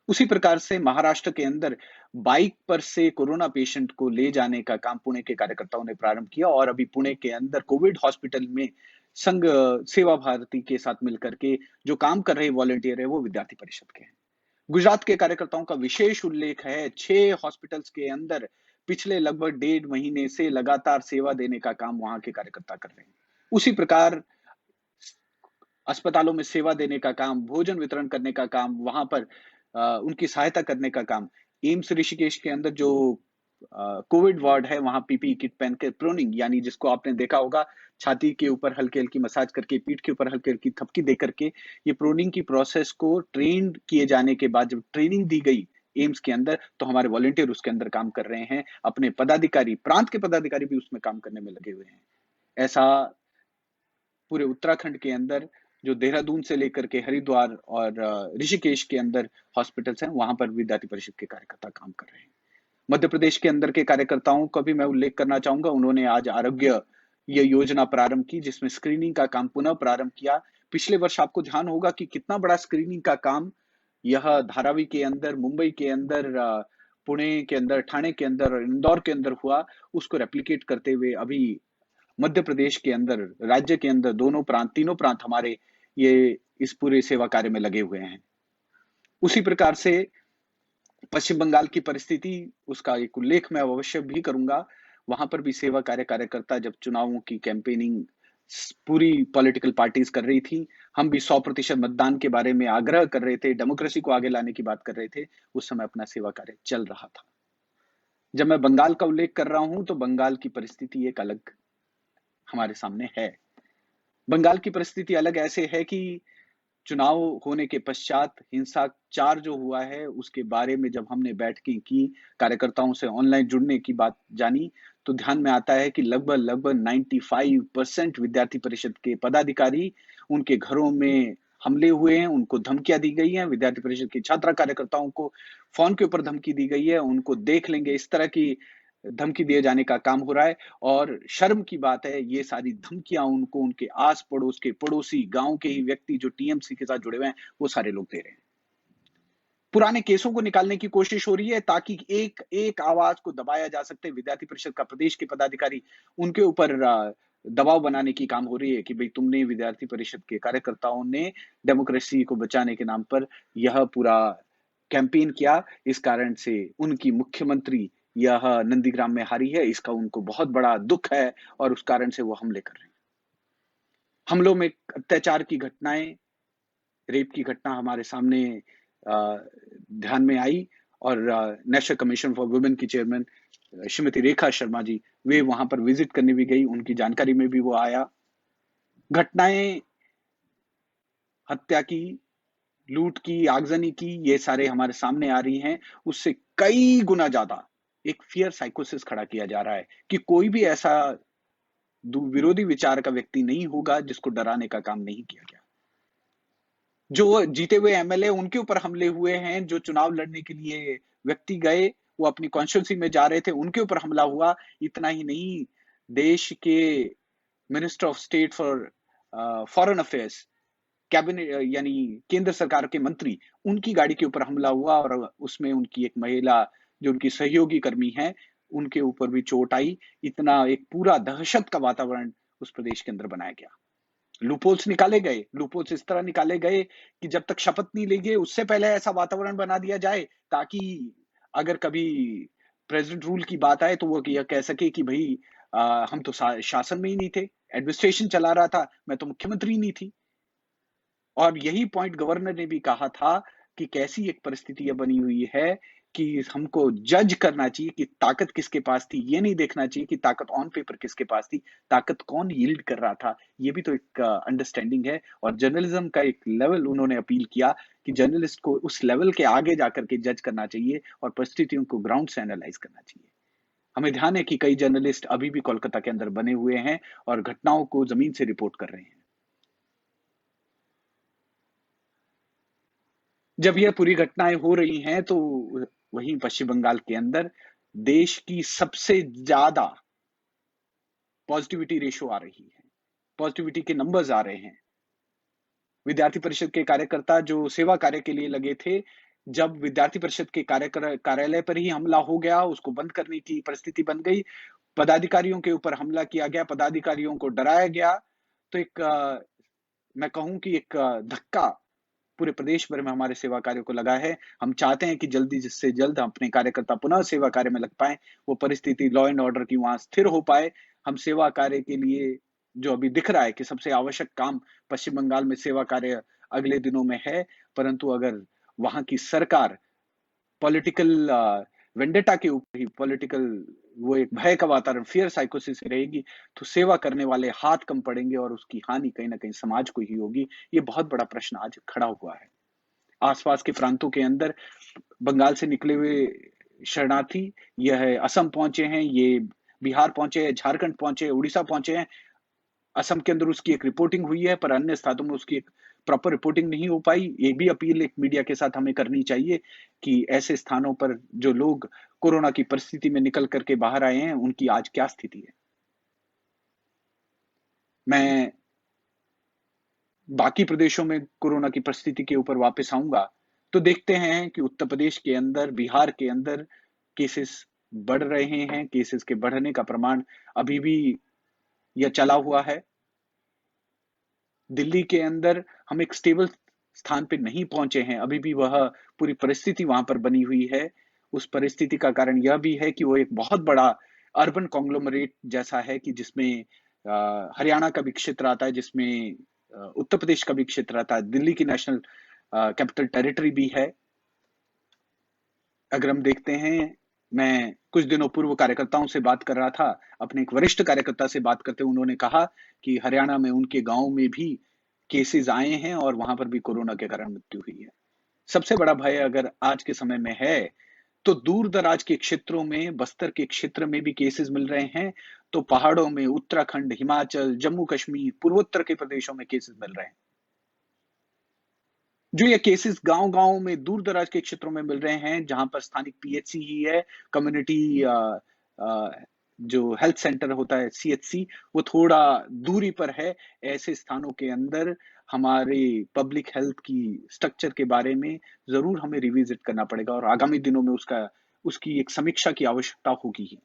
[SPEAKER 1] उसी प्रकार से महाराष्ट्र के अंदर बाइक पर से कोरोना पेशेंट को ले जाने का काम पुणे के कार्यकर्ताओं ने प्रारंभ किया और अभी पुणे के अंदर कोविड हॉस्पिटल में संघ सेवा भारती के साथ मिलकर के जो काम कर रहे वॉलंटियर है वो विद्यार्थी परिषद के हैं। गुजरात के कार्यकर्ताओं का विशेष उल्लेख है। 6 हॉस्पिटल्स के अंदर पिछले लगभग 1.5 महीने से लगातार सेवा देने का काम वहां के कार्यकर्ता कर रहे हैं। उसी प्रकार अस्पतालों में सेवा देने का काम, भोजन वितरण करने का काम, वहाँ पर उनकी सहायता करने का काम। एम्स ऋषिकेश के अंदर जो कोविड वार्ड है, वहाँ पीपीई किट पहन के प्रोनिंग यानी जिसको आपने देखा होगा, छाती के ऊपर हल्की-हल्की मसाज करके, पीठ के ऊपर हल्की-हल्की थपकी दे करके, ये प्रोनिंग की प्रोसेस को ट्रेन्ड किए जाने के बाद जब ट्रेनिंग दी गई एम्स के अंदर, तो हमारे वॉलंटियर उसके अंदर काम कर रहे हैं। अपने पदाधिकारी, प्रांत के पदाधिकारी भी उसमें काम करने में लगे हुए हैं। ऐसा पूरे उत्तराखंड के अंदर जो देहरादून से लेकर के हरिद्वार और ऋषिकेश के अंदर हॉस्पिटल्स हैं, वहां पर विद्यार्थी परिषद के कार्यकर्ता काम कर रहे हैं। मध्य प्रदेश के अंदर के कार्यकर्ताओं का भी मैं उल्लेख करना चाहूंगा। उन्होंने आज आरोग्य ये योजना प्रारंभ की जिसमें स्क्रीनिंग का काम पुनः प्रारंभ किया। पिछले वर्ष आपको ध्यान होगा कि कितना बड़ा स्क्रीनिंग का काम यह धारावी के अंदर, मुंबई के अंदर, पुणे के अंदर, ठाणे के अंदर और इंदौर के अंदर हुआ, उसको रेप्लिकेट करते हुए अभी मध्य प्रदेश के अंदर, राज्य के अंदर दोनों प्रांत, तीनों प्रांत हमारे ये इस पूरे सेवा कार्य में लगे हुए हैं। उसी प्रकार से पश्चिम बंगाल की परिस्थिति, उसका एक उल्लेख मैं अवश्य भी करूंगा। वहां पर भी सेवा कार्यकर्ता जब चुनावों की कैंपेनिंग पूरी पॉलिटिकल पार्टीज कर रही थी, हम भी 100% मतदान के बारे में आग्रह कर रहे थे, डेमोक्रेसी को आगे लाने की बात कर रहे थे। उस समय अपना सेवा कार्य चल रहा था। जब मैं बंगाल का उल्लेख कर रहा हूं तो बंगाल की परिस्थिति एक अलग हमारे सामने है। बंगाल की परिस्थिति अलग ऐसे है कि चुनाव होने के पश्चात हिंसाचार जो हुआ है, उसके बारे में जब हमने बैठकें की, कार्यकर्ताओं से ऑनलाइन जुड़ने की बात जानी, तो ध्यान में आता है कि लगभग 95% विद्यार्थी परिषद के पदाधिकारी, उनके घरों में हमले हुए हैं, उनको धमकियाँ दी गई हैं। विद्यार्थी परिषद के छात्रा कार्यकर्ताओं को फ़ोन के ऊपर धमकी दी गई है, उनको देख लेंगे, इस तरह की धमकी दिए जाने का काम हो रहा है और शर्म की बात है, ये सारी धमकियाँ उनको उनके आस-पड़ोस के पड़ोसी, गाँव के ही व्यक्ति जो टीएमसी के साथ जुड़े हुए हैं, वो सारे लोग दे रहे हैं। पुराने केसों को निकालने की कोशिश हो रही है ताकि एक एक आवाज को दबाया जा सकते। विद्यार्थी परिषद का प्रदेश के पदाधिकारी उनके ऊपर दबाव बनाने की काम हो रही है कि भाई तुमने विद्यार्थी परिषद के कार्यकर्ताओं ने डेमोक्रेसी को बचाने के नाम पर यह पूरा कैंपेन किया। इस कारण से उनकी मुख्यमंत्री यह नंदीग्राम में हारी है। इसका उनको बहुत बड़ा दुःख है और उस कारण से वो हमले कर रहे हैं। हमलों में अत्याचार की घटनाएं रेप की घटना हमारे सामने ध्यान में आई और नेशनल कमीशन फॉर वुमेन की चेयरमैन श्रीमती रेखा शर्मा जी, वे वहां पर विजिट करने भी गई, उनकी जानकारी में भी वो आया। घटनाएं हत्या की, लूट की, आगजनी की, ये सारे हमारे सामने आ रही हैं। उससे कई गुना ज्यादा एक फियर साइकोसिस खड़ा किया जा रहा है कि कोई भी ऐसा विरोधी विचार का व्यक्ति नहीं होगा जिसको डराने का काम नहीं किया गया। जो जीते हुए एमएलए उनके ऊपर हमले हुए हैं, जो चुनाव लड़ने के लिए व्यक्ति गए, वो अपनी कॉन्स्टिट्यूंसी में जा रहे थे, उनके ऊपर हमला हुआ। इतना ही नहीं, देश के minister of state for foreign affairs, cabinet यानी केंद्र सरकार के मंत्री, उनकी गाड़ी के ऊपर हमला हुआ और उसमें उनकी एक महिला जो उनकी सहयोगी कर्मी है, उनके ऊपर भी चोट आई। इतना एक पूरा दहशत का वातावरण उस प्रदेश के अंदर बनाया गया। लूपहोल्स निकाले गए, लूपहोल्स इस तरह निकाले गए कि जब तक शपथ नहीं लेंगे उससे पहले ऐसा वातावरण बना दिया जाए ताकि अगर कभी प्रेसिडेंट रूल की बात आए तो वो यह कह सके कि भाई हम तो शासन में ही नहीं थे, एडमिनिस्ट्रेशन चला रहा था, मैं तो मुख्यमंत्री नहीं थी। और यही पॉइंट गवर्नर ने भी कहा था कि कैसी एक परिस्थिति ये बनी हुई है कि हमको जज करना चाहिए कि ताकत किसके पास थी, ये नहीं देखना चाहिए कि ताकत ऑन पेपर किसके पास थी, ताकत कौन यील्ड कर रहा था। ये भी तो एक अंडरस्टैंडिंग है। और जर्नलिज्म का एक लेवल उन्होंने अपील किया कि जर्नलिस्ट को उस लेवल के आगे जाकर के जज करना चाहिए और परिस्थितियों को ग्राउंड से एनालाइज करना चाहिए। हमें ध्यान है कि कई जर्नलिस्ट अभी भी कोलकाता के अंदर बने हुए हैं और घटनाओं को जमीन से रिपोर्ट कर रहे हैं। जब यह पूरी घटनाएं हो रही हैं तो वहीं पश्चिम बंगाल के अंदर देश की सबसे ज्यादा पॉजिटिविटी रेशो आ रही है, पॉजिटिविटी के नंबर्स आ रहे हैं। विद्यार्थी परिषद के कार्यकर्ता जो सेवा कार्य के लिए लगे थे, जब विद्यार्थी परिषद के कार्यालय पर ही हमला हो गया, उसको बंद करने की परिस्थिति बन गई, पदाधिकारियों के ऊपर हमला किया गया, पदाधिकारियों को डराया गया, तो एक मैं कहूं कि एक धक्का पूरे प्रदेश भर में हमारे सेवा कार्यों को लगा है। हम चाहते हैं कि जल्दी से जल्द अपने कार्यकर्ता पुनः सेवा कार्य में लग पाए, वो परिस्थिति लॉ एंड ऑर्डर की वहां स्थिर हो पाए। हम सेवा कार्य के लिए जो अभी दिख रहा है कि सबसे आवश्यक काम पश्चिम बंगाल में सेवा कार्य अगले दिनों में है, परंतु अगर वहां की सरकार पॉलिटिकल वेंडेटा के ऊपर ही पॉलिटिकल वो एक भय का वातावरण फियर साइकोसिस रहेगी, तो सेवा करने वाले हाथ कम पड़ेंगे और उसकी हानि कहीं ना कहीं समाज को ही होगी। ये बहुत बड़ा प्रश्न आज खड़ा हुआ है। आसपास के प्रांतों के अंदर बंगाल से निकले हुए शरणार्थी यह असम पहुंचे हैं, ये बिहार पहुंचे हैं, झारखंड पहुंचे, उड़ीसा पहुंचे हैं। असम के अंदर उसकी एक रिपोर्टिंग हुई है, पर अन्य स्थानों में उसकी एक प्रॉपर रिपोर्टिंग नहीं हो पाई। ये भी अपील एक मीडिया के साथ हमें करनी चाहिए कि ऐसे स्थानों पर जो लोग कोरोना की परिस्थिति में निकल करके बाहर आए हैं, उनकी आज क्या स्थिति है। मैं बाकी प्रदेशों में कोरोना की परिस्थिति के ऊपर वापस आऊंगा, तो देखते हैं कि उत्तर प्रदेश के अंदर, बिहार के अंदर केसेस बढ़ रहे हैं, केसेस के बढ़ने का प्रमाण अभी भी यह चला हुआ है। दिल्ली के अंदर हम एक स्टेबल स्थान पे नहीं पहुंचे हैं, अभी भी वह पूरी परिस्थिति वहां पर बनी हुई है। उस परिस्थिति का कारण यह भी है कि वो एक बहुत बड़ा अर्बन कॉन्ग्लोमरेट जैसा है कि जिसमें हरियाणा का भी क्षेत्र आता है, जिसमें उत्तर प्रदेश का भी क्षेत्र आता है, दिल्ली की नेशनल कैपिटल टेरिटरी भी है। अगर हम देखते हैं, मैं कुछ दिनों पूर्व कार्यकर्ताओं से बात कर रहा था, अपने एक वरिष्ठ कार्यकर्ता से बात करते हुए उन्होंने कहा कि हरियाणा में उनके गांव में भी केसेस आए हैं और वहां पर भी कोरोना के कारण मृत्यु हुई है। सबसे बड़ा भय अगर आज के समय में है तो दूर दराज के क्षेत्रों में, बस्तर के क्षेत्र में भी केसेस मिल रहे हैं, तो पहाड़ों में उत्तराखंड, हिमाचल, जम्मू कश्मीर, पूर्वोत्तर के प्रदेशों में केसेस मिल रहे हैं। जो ये केसेस गांव-गांव में दूर-दराज के क्षेत्रों में मिल रहे हैं, जहां पर स्थानिक पीएचसी ही है, कम्युनिटी जो हेल्थ सेंटर होता है सीएचसी, वो थोड़ा दूरी पर है। ऐसे स्थानों के अंदर हमारे पब्लिक हेल्थ की स्ट्रक्चर के बारे में जरूर हमें रिविजिट करना पड़ेगा और आगामी दिनों में उसकी एक समीक्षा की आवश्यकता होगी ही।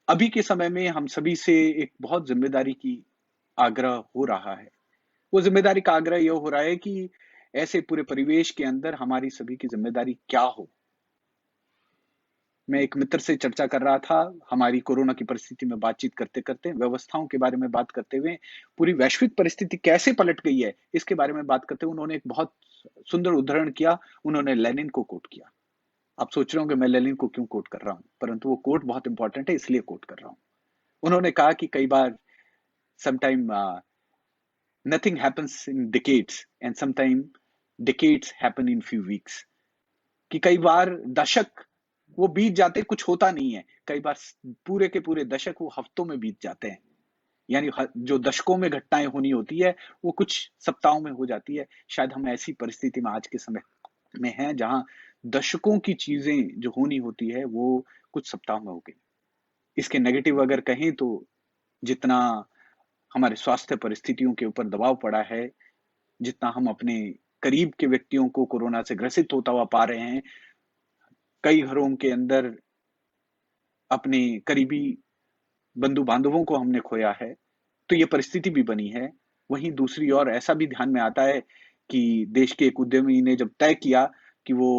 [SPEAKER 1] अभी के समय में हम सभी से एक बहुत जिम्मेदारी की आग्रह हो रहा है। वो जिम्मेदारी का आग्रह ये हो रहा है कि ऐसे पूरे परिवेश के अंदर हमारी सभी की जिम्मेदारी क्या हो। मैं एक मित्र से चर्चा कर रहा था, हमारी कोरोना की परिस्थिति में बातचीत करते-करते, व्यवस्थाओं के बारे में बात करते हुए, पूरी वैश्विक परिस्थिति कैसे पलट गई है, इसके बारे में बात करते हुए उन्होंने एक बहुत सुंदर उद्धरण किया, उन्होंने लेनिन को कोट किया। आप सोच रहे होंगे मैं लेनिन को क्यों कोट कर रहा हूँ, परंतु वो कोट बहुत इंपॉर्टेंट है इसलिए कोट कर रहा हूँ। उन्होंने कहा कि कई बार sometime nothing happens in decades and sometime decades happen in few weeks. कि कई बार दशक वो बीत जाते, कुछ होता नहीं है। कई बार पूरे के पूरे दशक वो हफ्तों में बीत जाते हैं। यानी जो दशकों में घटनाएं होनी होती है, वो कुछ सप्ताहों में हो जाती है। शायद हम ऐसी परिस्थिति में आज के समय में हैं, जहां दशकों की चीजें जो होनी होती है, वो कुछ सप्ताह में हो गई। इसके नेगेटिव अगर कहें तो जितना हमारे स्वास्थ्य परिस्थितियों के ऊपर दबाव पड़ा है, जितना हम अपने करीब के व्यक्तियों को कोरोना से ग्रसित होता हुआ पा रहे हैं, कई घरों के अंदर अपने करीबी बंधु-बांधवों को हमने खोया है, तो ये परिस्थिति भी बनी है। वहीं दूसरी ओर ऐसा भी ध्यान में आता है कि देश के एक उद्यमी ने जब तय किया कि वो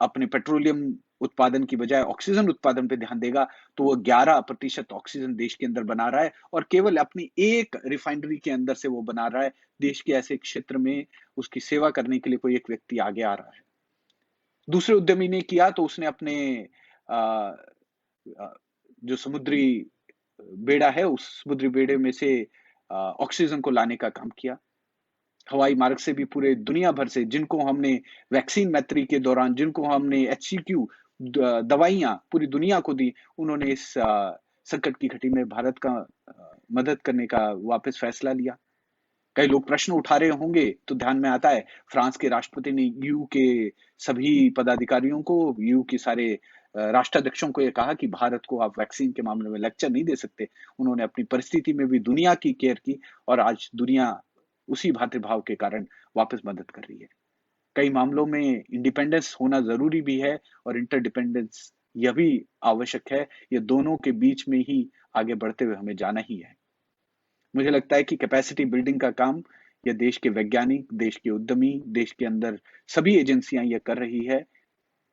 [SPEAKER 1] अपने पेट्रोलियम उत्पादन की बजाय ऑक्सीजन उत्पादन पे ध्यान देगा, तो वो 11% ऑक्सीजन देश के अंदर बना रहा है और केवल अपनी एक रिफाइनरी के अंदर से वो बना रहा है। देश के ऐसे क्षेत्र में उसकी सेवा करने के लिए कोई एक व्यक्ति आगे आ रहा है। दूसरे उद्यमी ने किया तो उसने अपने अ अ, जो समुद्री बेड़ा है, उस समुद्री बेड़े में से ऑक्सीजन को लाने का काम किया। हवाई मार्ग से भी पूरे दुनिया भर से जिनको हमने वैक्सीन मैत्री के दौरान, जिनको हमने एचसीक्यू दवाइयाँ पूरी दुनिया को दी, उन्होंने इस संकट की घड़ी में भारत का मदद करने का वापस फैसला लिया। कई लोग प्रश्न उठा रहे होंगे तो ध्यान में आता है फ्रांस के राष्ट्रपति ने ईयू के सभी पदाधिकारियों को, ईयू के सारे राष्ट्राध्यक्षों को ये कहा कि भारत को आप वैक्सीन के मामले में लेक्चर नहीं दे सकते। उन्होंने अपनी परिस्थिति में भी दुनिया की केयर की और आज दुनिया उसी भातृभाव के कारण वापस मदद कर रही है। कई मामलों में इंडिपेंडेंस होना ज़रूरी भी है और इंटरडिपेंडेंस यह भी आवश्यक है। ये दोनों के बीच में ही आगे बढ़ते हुए हमें जाना ही है। मुझे लगता है कि कैपेसिटी बिल्डिंग का काम ये देश के वैज्ञानिक, देश के उद्यमी, देश के अंदर सभी एजेंसियां ये कर रही है।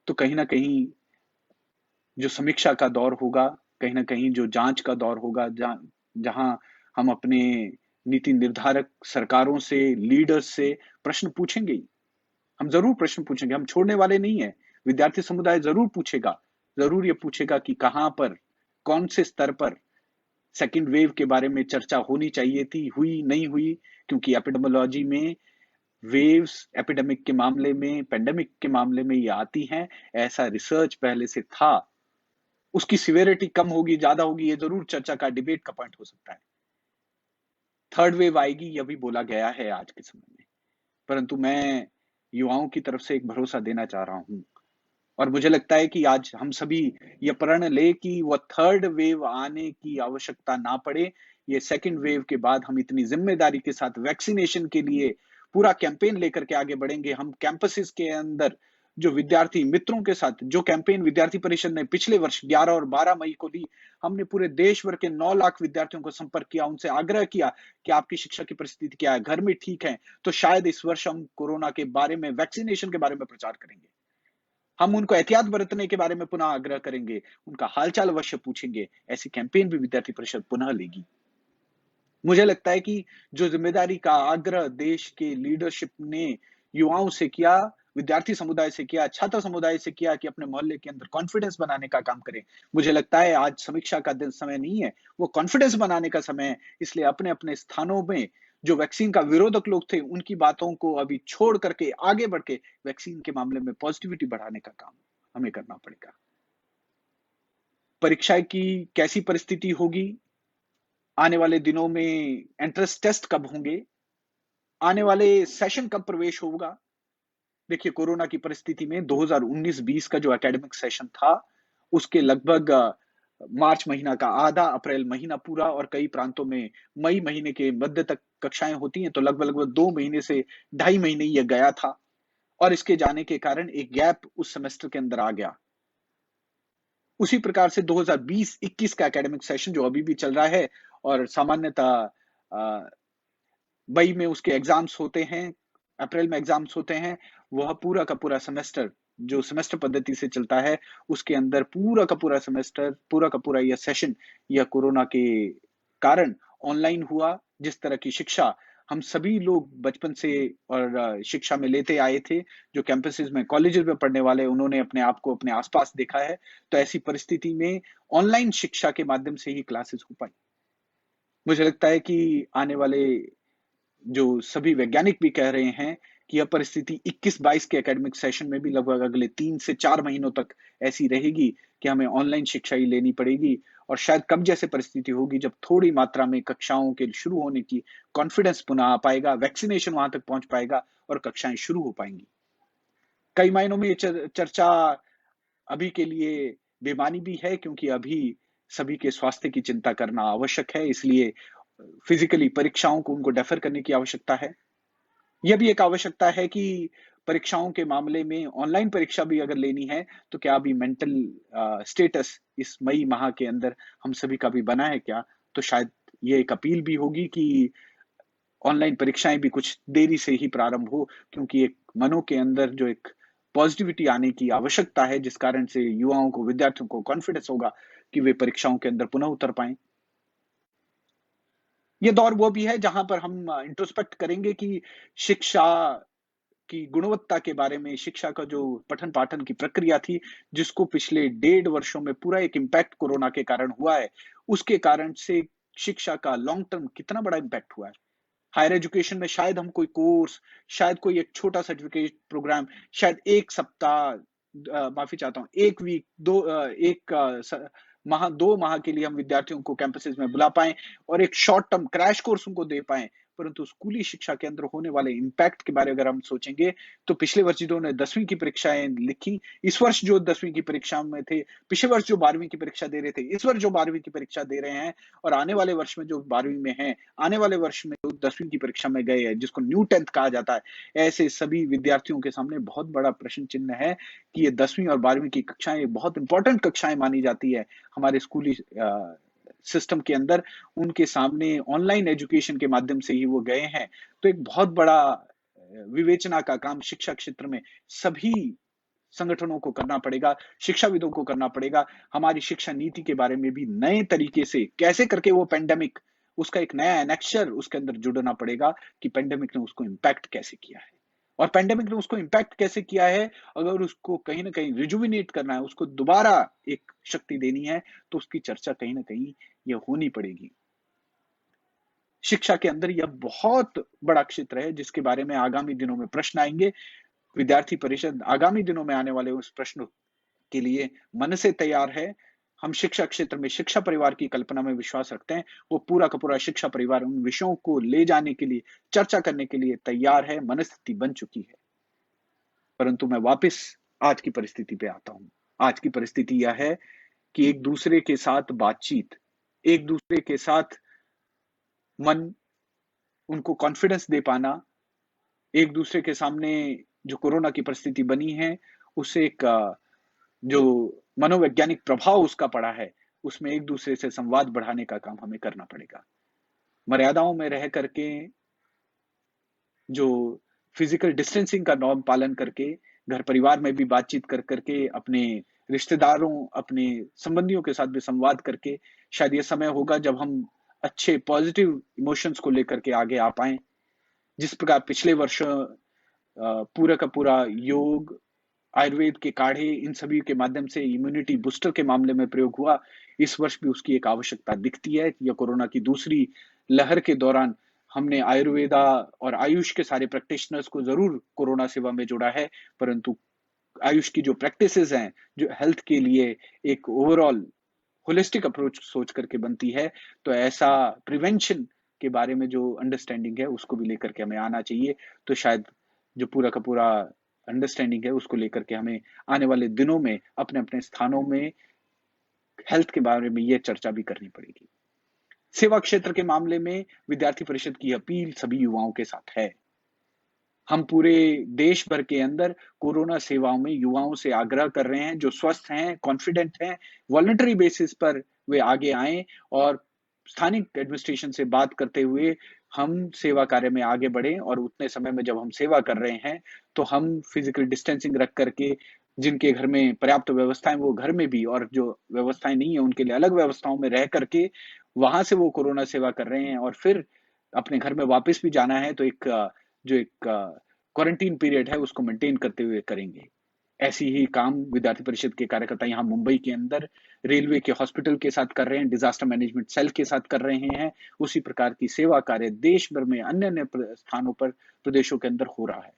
[SPEAKER 1] तो कहीं न कहीं जो समीक्षा का दौर होगा, कहीं न कहीं जो जांच का दौर होगा, जहां हम अपने नीति निर्धारक सरकारों से, लीडर्स से प्रश्न पूछेंगे ही। हम ज़रूर प्रश्न पूछेंगे, हम छोड़ने वाले नहीं हैं। विद्यार्थी समुदाय ज़रूर पूछेगा, ज़रूर ये पूछेगा कि कहाँ पर, कौन से स्तर पर सेकंड वेव के बारे में चर्चा होनी चाहिए थी, हुई, नहीं हुई, क्योंकि एपिडेमियोलॉजी में वेव्स एपिडेमिक के मामले में, पैंडेमिक के मामले में ये आती हैं। ऐसा रिसर्च पहले से था। उसकी सिवियरिटी कम होगी, ज़्यादा होगी, ये ज़रूर चर्चा का, डिबेट का पॉइंट हो सकता है। थर्ड वेव आएगी, यह भी बोला गया है आज के समय में। परंतु मैं युवाओं की तरफ से एक भरोसा देना चाह रहा हूँ और मुझे लगता है कि आज हम सभी ये प्रण लें कि वो थर्ड वेव आने की आवश्यकता ना पड़े। ये सेकंड वेव के बाद हम इतनी ज़िम्मेदारी के साथ वैक्सीनेशन के लिए पूरा कैंपेन लेकर के आगे बढ़ेंगे। हम कैंपसेस के अंदर जो विद्यार्थी मित्रों के साथ जो कैंपेन विद्यार्थी परिषद ने पिछले वर्ष 11 और 12 मई को ली, हमने पूरे देश भर के 9 लाख विद्यार्थियों को संपर्क किया, उनसे आग्रह किया कि आपकी शिक्षा की परिस्थिति क्या है, घर में ठीक है, तो शायद इस वर्ष हम कोरोना के बारे में, वैक्सीनेशन के बारे में प्रचार करेंगे। हम उनको एहतियात बरतने के बारे में पुनः आग्रह करेंगे, उनका हालचाल अवश्य पूछेंगे। ऐसी कैंपेन भी विद्यार्थी परिषद पुनः लेगी। मुझे लगता है कि जो ज़िम्मेदारी का आग्रह देश के लीडरशिप ने युवाओं से किया, विद्यार्थी समुदाय से किया, छात्र समुदाय से किया कि अपने मोहल्ले के अंदर कॉन्फिडेंस बनाने का काम करें। मुझे लगता है आज समीक्षा का दिन समय नहीं है, वो कॉन्फिडेंस बनाने का समय है। इसलिए अपने-अपने स्थानों में जो वैक्सीन का विरोधक लोग थे, उनकी बातों को अभी छोड़ करके आगे बढ़ के वैक्सीन के मामले में पॉजिटिविटी बढ़ाने का काम हमें करना पड़ेगा। परीक्षा की कैसी परिस्थिति होगी? आने वाले दिनों में एंट्रेंस टेस्ट कब होंगे? आने वाले सेशन कब प्रवेश होगा? देखिए कोरोना की परिस्थिति में 2019-20 का जो एकेडमिक सेशन था, उसके लगभग मार्च महीना का आधा, अप्रैल महीना पूरा और कई प्रांतों में मई महीने के मध्य तक कक्षाएँ होती हैं, तो लगभग-लगभग 2 महीने से ढाई महीने ये गया था और इसके जाने के कारण एक गैप उस सेमेस्टर के अंदर आ गया। उसी प्रकार से 2020-21 का एकेडमिक सेशन जो अभी भी चल रहा है और सामान्यतः अ, मई में उसके एग्ज़ाम्स होते हैं, अप्रैल में एग्ज़ाम्स होते हैं, वह पूरा का पूरा सेमेस्टर जो सेमेस्टर पद्धति से चलता है, उसके अंदर पूरा का पूरा सेमेस्टर, पूरा का पूरा यह सेशन यह कोरोना के कारण ऑनलाइन हुआ। जिस तरह की शिक्षा हम सभी लोग बचपन से और शिक्षा में लेते आए थे, जो कैंपसेस में, कॉलेजेस में पढ़ने वाले, उन्होंने अपने आप को अपने आस-पास देखा है। तो ऐसी परिस्थिति में ऑनलाइन शिक्षा के माध्यम से ही क्लासेस हो पाई। मुझे लगता है कि आने वाले जो सभी वैज्ञानिक भी कह रहे हैं कि यह परिस्थिति 21-22 के एकेडमिक सेशन में भी लगभग अगले 3 से 4 महीनों तक ऐसी रहेगी कि हमें ऑनलाइन शिक्षा ही लेनी पड़ेगी और शायद कब जैसे परिस्थिति होगी जब थोड़ी मात्रा में कक्षाओं के शुरू होने की कॉन्फिडेंस पुनः आ पाएगा, वैक्सीनेशन वहां तक पहुंच पाएगा और कक्षाएं शुरू हो पाएंगी। कई मायनों में ये चर्चा अभी के लिए बेमानी भी है क्योंकि अभी सभी के स्वास्थ्य की चिंता करना आवश्यक है, इसलिए फिजिकली परीक्षाओं को उनको डेफर करने की आवश्यकता है। यह भी एक आवश्यकता है कि परीक्षाओं के मामले में ऑनलाइन परीक्षा भी अगर लेनी है, तो क्या अभी मेंटल स्टेटस इस मई माह के अंदर हम सभी का भी बना है क्या? तो शायद ये एक अपील भी होगी कि ऑनलाइन परीक्षाएँ भी कुछ देरी से ही प्रारंभ हो क्योंकि एक मनों के अंदर जो एक पॉज़िटिविटी आने की आवश्यकता है, जिस कारण से युवाओं को, विद्यार्थियों को कॉन्फिडेंस होगा कि वे परीक्षाओं के अंदर पुनः उतर पाएँ। ये दौर वो भी है जहाँ पर हम इंट्रोस्पेक्ट करेंगे कि शिक्षा की गुणवत्ता के बारे में, शिक्षा का जो पठन-पाठन की प्रक्रिया थी, जिसको पिछले 1.5 वर्षों में पूरा एक इम्पैक्ट कोरोना के कारण हुआ है, उसके कारण से शिक्षा का लॉन्ग टर्म कितना बड़ा इम्पैक्ट हुआ है। हायर एजुकेशन में शायद हम कोई कोर्स, शायद कोई एक छोटा सर्टिफिकेट प्रोग्राम, शायद 1 सप्ताह माफ़ी चाहता हूँ, 1 वीक, 2 1 माह, 2 माह के लिए हम विद्यार्थियों को कैंपसेस में बुला पाएँ और एक शॉर्ट टर्म क्रैश कोर्स उनको दे पाएँ। परंतु स्कूली शिक्षा के अंदर होने वाले इम्पैक्ट के बारे में अगर हम सोचेंगे, तो पिछले वर्ष जिन्होंने 10वीं की परीक्षाएँ लिखी, इस वर्ष जो 10वीं की परीक्षा में थे, पिछले वर्ष जो 12वीं की परीक्षा दे रहे थे, इस वर्ष जो 12वीं की परीक्षा दे रहे हैं और आने वाले वर्ष में जो 12वीं में हैं, आने वाले वर्ष में जो 10वीं की परीक्षा में गए हैं, जिसको न्यू 10th कहा जाता है, ऐसे सभी विद्यार्थियों के सामने बहुत बड़ा प्रश्न चिन्ह है कि ये 10वीं और 12वीं की कक्षाएँ बहुत इम्पोर्टेंट कक्षाएँ मानी जाती है हमारे स्कूली सिस्टम के अंदर। उनके सामने ऑनलाइन एजुकेशन के माध्यम से ही वो गए हैं। तो एक बहुत बड़ा विवेचना का काम शिक्षा क्षेत्र में सभी संगठनों को करना पड़ेगा, शिक्षाविदों को करना पड़ेगा। हमारी शिक्षा नीति के बारे में भी नए तरीके से कैसे करके वो पैंडेमिक उसका एक नया एनेक्स्चर उसके अंदर जुड़ना पड़ेगा कि पैंडेमिक ने उसको इम्पैक्ट कैसे किया है। और पैंडेमिक ने उसको इम्पैक्ट कैसे किया है, अगर उसको कहीं न कहीं रिजुविनेट करना है, उसको दोबारा एक शक्ति देनी है, तो उसकी चर्चा कहीं न कहीं ये होनी पड़ेगी। शिक्षा के अंदर यह बहुत बड़ा क्षेत्र है जिसके बारे में आगामी दिनों में प्रश्न आएँगे। विद्यार्थी परिषद आगामी दिनों में आने वाले उस प्रश्न के लिए मन से तैयार है। हम शिक्षा क्षेत्र में शिक्षा परिवार की कल्पना में विश्वास रखते हैं। वो पूरा का पूरा शिक्षा परिवार उन विषयों को ले जाने के लिए, चर्चा करने के लिए तैयार है, मनस्थिति बन चुकी है। परंतु मैं वापस आज की परिस्थिति पे आता हूँ। आज की परिस्थिति यह है कि एक-दूसरे के साथ बातचीत, एक-दूसरे के साथ मन उनको कॉन्फिडेंस दे पाना, एक-दूसरे के सामने जो कोरोना की परिस्थिति बनी है, उसे एक जो मनोवैज्ञानिक प्रभाव उसका पड़ा है, उसमें एक-दूसरे से संवाद बढ़ाने का काम हमें करना पड़ेगा। मर्यादाओं में रह कर के जो फिजिकल डिस्टेंसिंग का नॉर्म पालन करके, घर परिवार में भी बातचीत कर कर के, अपने रिश्तेदारों, अपने संबंधियों के साथ भी संवाद करके, शायद ये समय होगा जब हम अच्छे पॉजिटिव इमोशंस को लेकर के आगे आ पाएँ। जिस प्रकार पिछले वर्ष पूरा का पूरा योग, आयुर्वेद के काढ़े, इन सभी के माध्यम से इम्यूनिटी बूस्टर के मामले में प्रयोग हुआ। इस वर्ष भी उसकी एक आवश्यकता दिखती है। या कोरोना की दूसरी लहर के दौरान हमने आयुर्वेदा और आयुष के सारे प्रैक्टिशनर्स को ज़रूर कोरोना सेवा में जोड़ा है, परंतु आयुष की जो प्रैक्टिसेज़ हैं, जो हेल्थ के लिए एक ओवरऑल होलिस्टिक अप्रोच सोच करके बनती है, तो ऐसा प्रिवेंशन के बारे में जो अंडरस्टैंडिंग है, उसको भी लेकर के हमें आना चाहिए। तो शायद जो पूरा का पूरा अंडरस्टैंडिंग है, उसको लेकर के हमें आने वाले दिनों में अपने-अपने स्थानों में हेल्थ के बारे में ये चर्चा भी करनी पड़ेगी। सेवा क्षेत्र के मामले में विद्यार्थी परिषद की अपील सभी युवाओं के साथ है। हम पूरे देश भर के अंदर कोरोना सेवाओं में युवाओं से आग्रह कर रहे हैं, जो स्वस्थ हैं, कॉन्फिडेंट हैं, वॉलंटरी बेसिस पर वे आगे आएँ और स्थानिक एडमिनिस्ट्रेशन से बात करते हुए हम सेवा कार्य में आगे बढ़ें और उतने समय में जब हम सेवा कर रहे हैं, तो हम फिजिकल डिस्टेंसिंग रख कर के जिनके घर में पर्याप्त व्यवस्थाएँ वो घर में भी और जो व्यवस्थाएँ नहीं है उनके लिए अलग व्यवस्थाओं में रह करके वहाँ से वो कोरोना सेवा कर रहे हैं और फिर अपने घर में वापस भी जाना है तो जो एक क्वारंटाइन पीरियड है उसको मेंटेन करते हुए करेंगे। ऐसी ही काम विद्यार्थी परिषद के कार्यकर्ता यहाँ मुंबई के अंदर रेलवे के हॉस्पिटल के साथ कर रहे हैं, डिजास्टर मैनेजमेंट सेल के साथ कर रहे हैं। उसी प्रकार की सेवा कार्य देश भर में अन्य-अन्य स्थानों पर प्रदेशों के अंदर हो रहा है।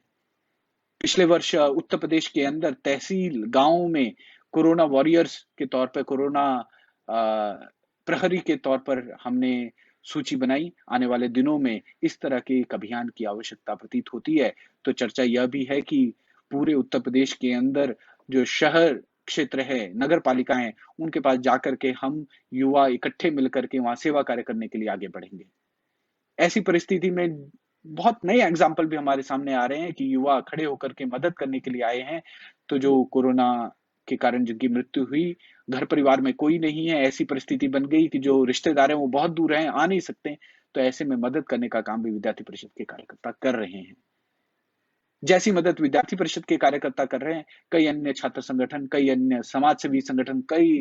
[SPEAKER 1] पिछले वर्ष उत्तर प्रदेश के अंदर तहसील, गाँव में कोरोना वॉरियर्स के तौर पे कोरोना प्रहरी के तौर पर हमने सूची बनाई। आने वाले दिनों में इस तरह के एक अभियान की आवश्यकता प्रतीत होती है। तो चर्चा यह भी है कि पूरे उत्तर प्रदेश के अंदर जो शहर क्षेत्र है, नगर पालिका हैं, उनके पास जाकर के हम युवा इकट्ठे मिलकर के वहाँ सेवा कार्य करने के लिए आगे बढ़ेंगे। ऐसी परिस्थिति में बहुत नए एग्जाम्पल भी हमारे सामने आ रहे हैं कि युवा खड़े होकर के मदद करने के लिए आए हैं। तो जो कोरोना के कारण जिनकी मृत्यु हुई, घर परिवार में कोई नहीं है, ऐसी परिस्थिति बन गई कि जो रिश्तेदार हैं वो बहुत दूर हैं, आ नहीं सकते। तो ऐसे में मदद करने का काम भी विद्यार्थी परिषद के कार्यकर्ता कर रहे हैं। जैसी मदद विद्यार्थी परिषद के कार्यकर्ता कर रहे हैं, कई अन्य छात्र संगठन, कई अन्य समाज सेवी संगठन, कई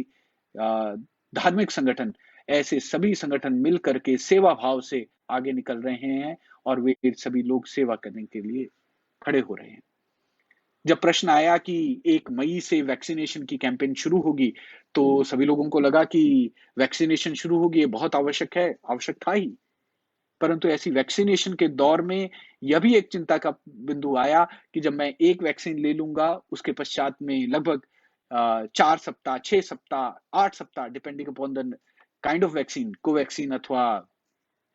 [SPEAKER 1] अ, धार्मिक संगठन, ऐसे सभी संगठन मिल करके सेवा भाव से आगे निकल रहे हैं और वे सभी लोग सेवा करने के लिए खड़े हो रहे हैं। जब प्रश्न आया कि 1 मई से वैक्सीनेशन की कैंपेन शुरू होगी, तो सभी लोगों को लगा कि वैक्सीनेशन शुरू होगी, ये बहुत आवश्यक है, आवश्यक था ही। परंतु ऐसी वैक्सीनेशन के दौर में यह भी एक चिंता का बिंदु आया कि जब मैं एक वैक्सीन ले लूँगा, उसके पश्चात में लगभग 4 सप्ताह, 6 सप्ताह, 8 सप्ताह depending upon the kind of vaccine, Covaxin अथवा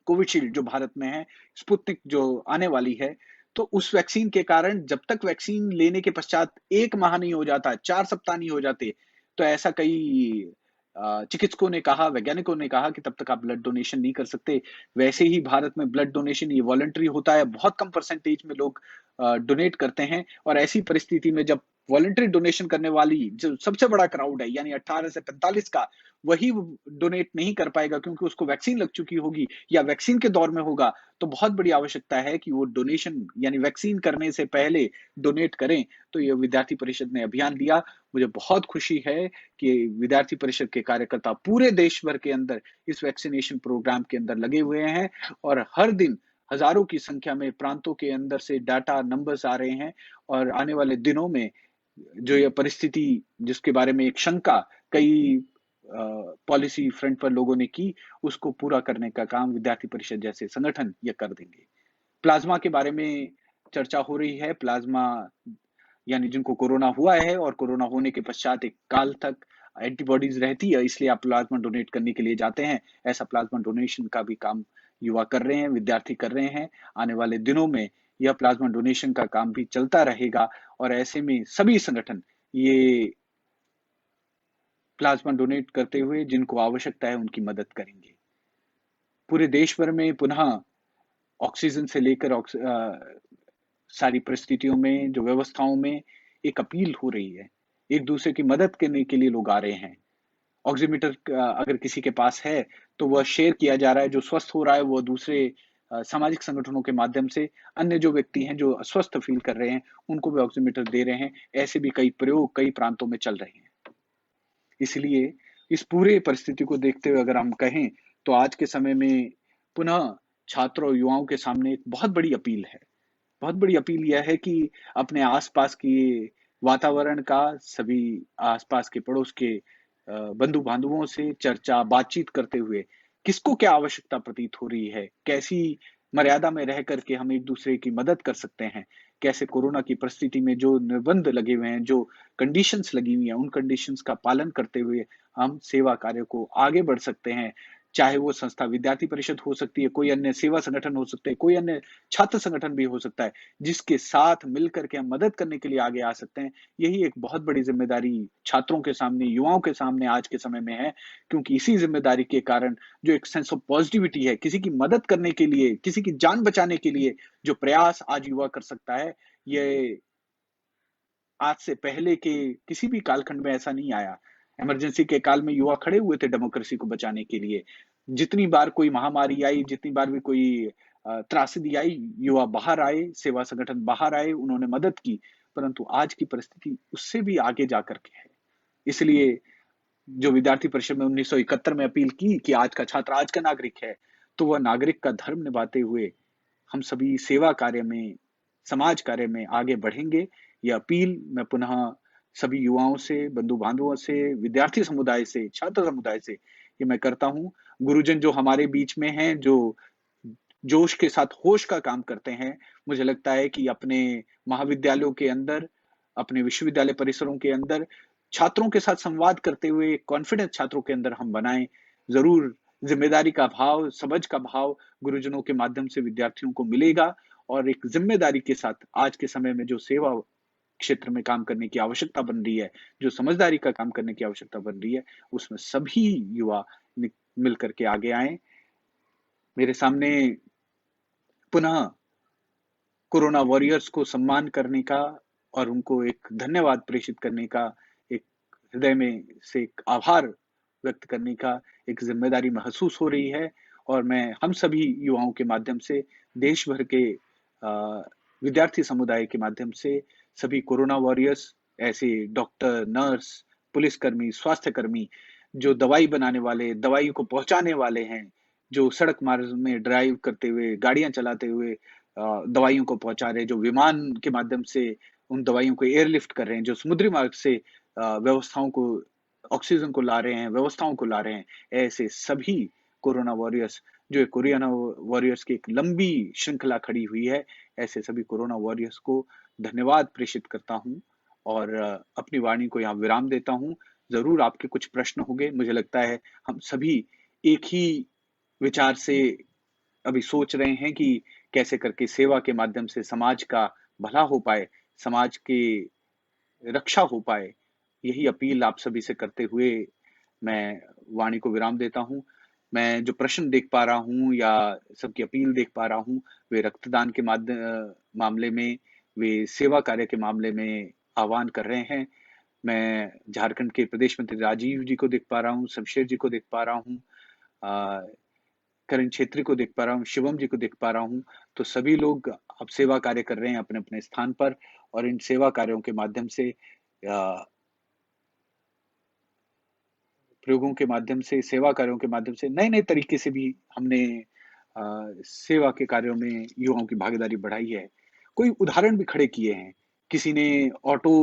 [SPEAKER 1] कोविशील्ड जो भारत में है, स्पुतनिक जो आने वाली है, तो उस वैक्सीन के कारण जब तक वैक्सीन लेने के पश्चात 1 माह नहीं हो जाता, 4 सप्ताह नहीं हो जाते, तो ऐसा कई चिकित्सकों ने कहा, वैज्ञानिकों ने कहा कि तब तक आप ब्लड डोनेशन नहीं कर सकते। वैसे ही भारत में ब्लड डोनेशन ये वॉलंटरी होता है, बहुत कम परसेंटेज में लोग डोनेट करते हैं और ऐसी परिस्थिति में जब वॉलंटरी डोनेशन करने वाली जो सबसे बड़ा क्राउड है, यानी 18 से 45 का, वही डोनेट नहीं कर पाएगा क्योंकि उसको वैक्सीन लग चुकी होगी या वैक्सीन के दौर में होगा, तो बहुत बड़ी आवश्यकता है कि वो डोनेशन यानी वैक्सीन करने से पहले डोनेट करें। तो ये विद्यार्थी परिषद ने अभियान लिया। मुझे बहुत खुशी है कि विद्यार्थी परिषद के कार्यकर्ता पूरे देश भर के अंदर इस वैक्सीनेशन प्रोग्राम के अंदर लगे हुए हैं और हर दिन हजारों की संख्या में प्रांतों के अंदर से डाटा नंबर्स आ रहे हैं और आने वाले दिनों में जो ये परिस्थिति जिसके बारे में एक शंका कई पॉलिसी फ्रंट पर लोगों ने की, उसको पूरा करने का काम विद्यार्थी परिषद जैसे संगठन ये कर देंगे। प्लाज़्मा के बारे में चर्चा हो रही है। प्लाज़्मा यानी जिनको कोरोना हुआ है और कोरोना होने के पश्चात एक काल तक एंटीबॉडीज़ रहती है, इसलिए आप प्लाज़्मा डोनेट करने के लिए जाते हैं। ऐसा प्लाज़्मा डोनेशन का भी काम युवा कर रहे हैं, विद्यार्थी कर रहे हैं। आने वाले दिनों में यह प्लाज़्मा डोनेशन का काम भी चलता रहेगा और ऐसे में सभी संगठन ये प्लाज़्मा डोनेट करते हुए जिनको आवश्यकता है उनकी मदद करेंगे। पूरे देश भर में पुनः ऑक्सीजन से लेकर सारी परिस्थितियों में, जो व्यवस्थाओं में एक अपील हो रही है। एक-दूसरे की मदद करने के लिए लोग आ रहे हैं। ऑक्सीमीटर अगर किसी के पास है, तो वह शेयर किया जा रहा है, जो स्वस्थ हो रहा है वो दूसरे सामाजिक संगठनों के माध्यम से अन्य जो व्यक्ति हैं, जो अस्वस्थ फ़ील कर रहे हैं, उनको भी ऑक्सीमीटर दे रहे हैं। ऐसे भी कई प्रयोग कई प्रांतों में चल रहे हैं। इसलिए इस पूरे परिस्थिति को देखते हुए अगर हम कहें, तो आज के समय में पुनः छात्रों और युवाओं के सामने एक बहुत बड़ी अपील है। बहुत बड़ी अपील यह है कि अपने आस-पास के वातावरण का सभी आस-पास के पड़ोस के बंधु-बांधवों से चर्चा, बातचीत करते हुए किसको क्या आवश्यकता प्रतीत हो रही है, कैसी मर्यादा में रह कर के हम एक-दूसरे की मदद कर सकते हैं, कैसे कोरोना की परिस्थिति में जो निर्बंध लगे हुए हैं, जो कंडीशंस लगी हुई हैं, उन कंडीशंस का पालन करते हुए हम सेवा कार्य को आगे बढ़ सकते हैं। चाहे वो संस्था विद्यार्थी परिषद हो सकती है, कोई अन्य सेवा संगठन हो सकते हैं, कोई अन्य छात्र संगठन भी हो सकता है, जिसके साथ मिलकर के हम मदद करने के लिए आगे आ सकते हैं। यही एक बहुत बड़ी ज़िम्मेदारी छात्रों के सामने, युवाओं के सामने आज के समय में है, क्योंकि इसी ज़िम्मेदारी के कारण जो एक सेंस ऑफ पॉज़िटिविटी है, किसी की मदद करने के लिए, किसी की जान बचाने के लिए जो प्रयास आज युवा कर सकता है, ये आज से पहले के किसी भी कालखंड में ऐसा नहीं आया। इमरजेंसी के काल में युवा खड़े हुए थे डेमोक्रेसी को बचाने के लिए। जितनी बार कोई महामारी आई, जितनी बार भी कोई त्रासदी आई, युवा बाहर आए, सेवा संगठन बाहर आए, उन्होंने मदद की। परंतु आज की परिस्थिति उससे भी आगे जाकर के है। इसलिए जो विद्यार्थी परिषद में 1971 में अपील की कि आज का छात्र आज का नागरिक है, तो वह नागरिक का धर्म निभाते हुए हम सभी सेवा कार्य में, समाज कार्य में आगे बढ़ेंगे। यह अपील मैं पुनः सभी युवाओं से, बंधु-बांधवों से, विद्यार्थी समुदाय से, छात्र समुदाय से ये मैं करता हूँ। गुरुजन जो हमारे बीच में हैं, जो जोश के साथ होश का काम करते हैं, मुझे लगता है कि अपने महाविद्यालयों के अंदर, अपने विश्वविद्यालय परिसरों के अंदर छात्रों के साथ संवाद करते हुए कॉन्फिडेंस छात्रों के अंदर हम बनाएँ। ज़रूर ज़िम्मेदारी का भाव, समझ का भाव गुरुजनों के माध्यम से विद्यार्थियों को मिलेगा और एक ज़िम्मेदारी के साथ आज के समय में जो सेवा क्षेत्र में काम करने की आवश्यकता बन रही है, जो समझदारी का काम करने की आवश्यकता बन रही है, उसमें सभी युवा मिल कर के आगे आएँ। मेरे सामने पुनः कोरोना वॉरियर्स को सम्मान करने का और उनको एक धन्यवाद प्रेषित करने का, एक हृदय में से एक आभार व्यक्त करने का एक ज़िम्मेदारी महसूस हो रही है और मैं हम सभी युवाओं के माध्यम से देश भर के विद्यार्थी समुदाय के माध्यम से सभी कोरोना वॉरियर्स ऐसे डॉक्टर, नर्स, पुलिसकर्मी, स्वास्थ्यकर्मी जो दवाई बनाने वाले, दवाई को पहुँचाने वाले हैं, जो सड़क मार्ग में ड्राइव करते हुए, गाड़ियाँ चलाते हुए दवाइयों को पहुँचा रहे हैं, जो विमान के माध्यम से उन दवाइयों को एयरलिफ्ट कर रहे हैं, जो समुद्री मार्ग से व्यवस्थाओं को ऑक्सीजन को ला रहे हैं, व्यवस्थाओं को ला रहे हैं, ऐसे सभी कोरोना वॉरियर्स जो कोरोना वॉरियर्स की एक लंबी श्रृंखला खड़ी हुई है, ऐसे सभी कोरोना वॉरियर्स को धन्यवाद प्रेषित करता हूँ और अपनी वाणी को यहाँ विराम देता हूँ। ज़रूर आपके कुछ प्रश्न होंगे, मुझे लगता है हम सभी एक ही विचार से अभी सोच रहे हैं कि कैसे करके सेवा के माध्यम से समाज का भला हो पाए, समाज की रक्षा हो पाए। यही अपील आप सभी से करते हुए मैं वाणी को विराम देता हूँ। मैं जो प्रश्न देख पा रहा हूँ या सबकी अपील देख पा रहा हूँ, वे रक्तदान के मामले में, वे सेवा कार्य के मामले में आह्वान कर रहे हैं। मैं झारखंड के प्रदेश मंत्री राजीव जी को देख पा रहा हूँ, शमशेर जी को देख पा रहा हूँ, करण छेत्री को देख पा रहा हूँ, शिवम जी को देख पा रहा हूँ। तो सभी लोग अब सेवा कार्य कर रहे हैं अपने-अपने स्थान पर और इन सेवा कार्यों के माध्यम से प्रयोगों के माध्यम से, सेवा कार्यों के माध्यम से नए-नए तरीके से भी हमने सेवा के कार्यों में युवाओं की भागीदारी बढ़ाई है। कोई उदाहरण भी खड़े किए हैं। किसी ने ऑटो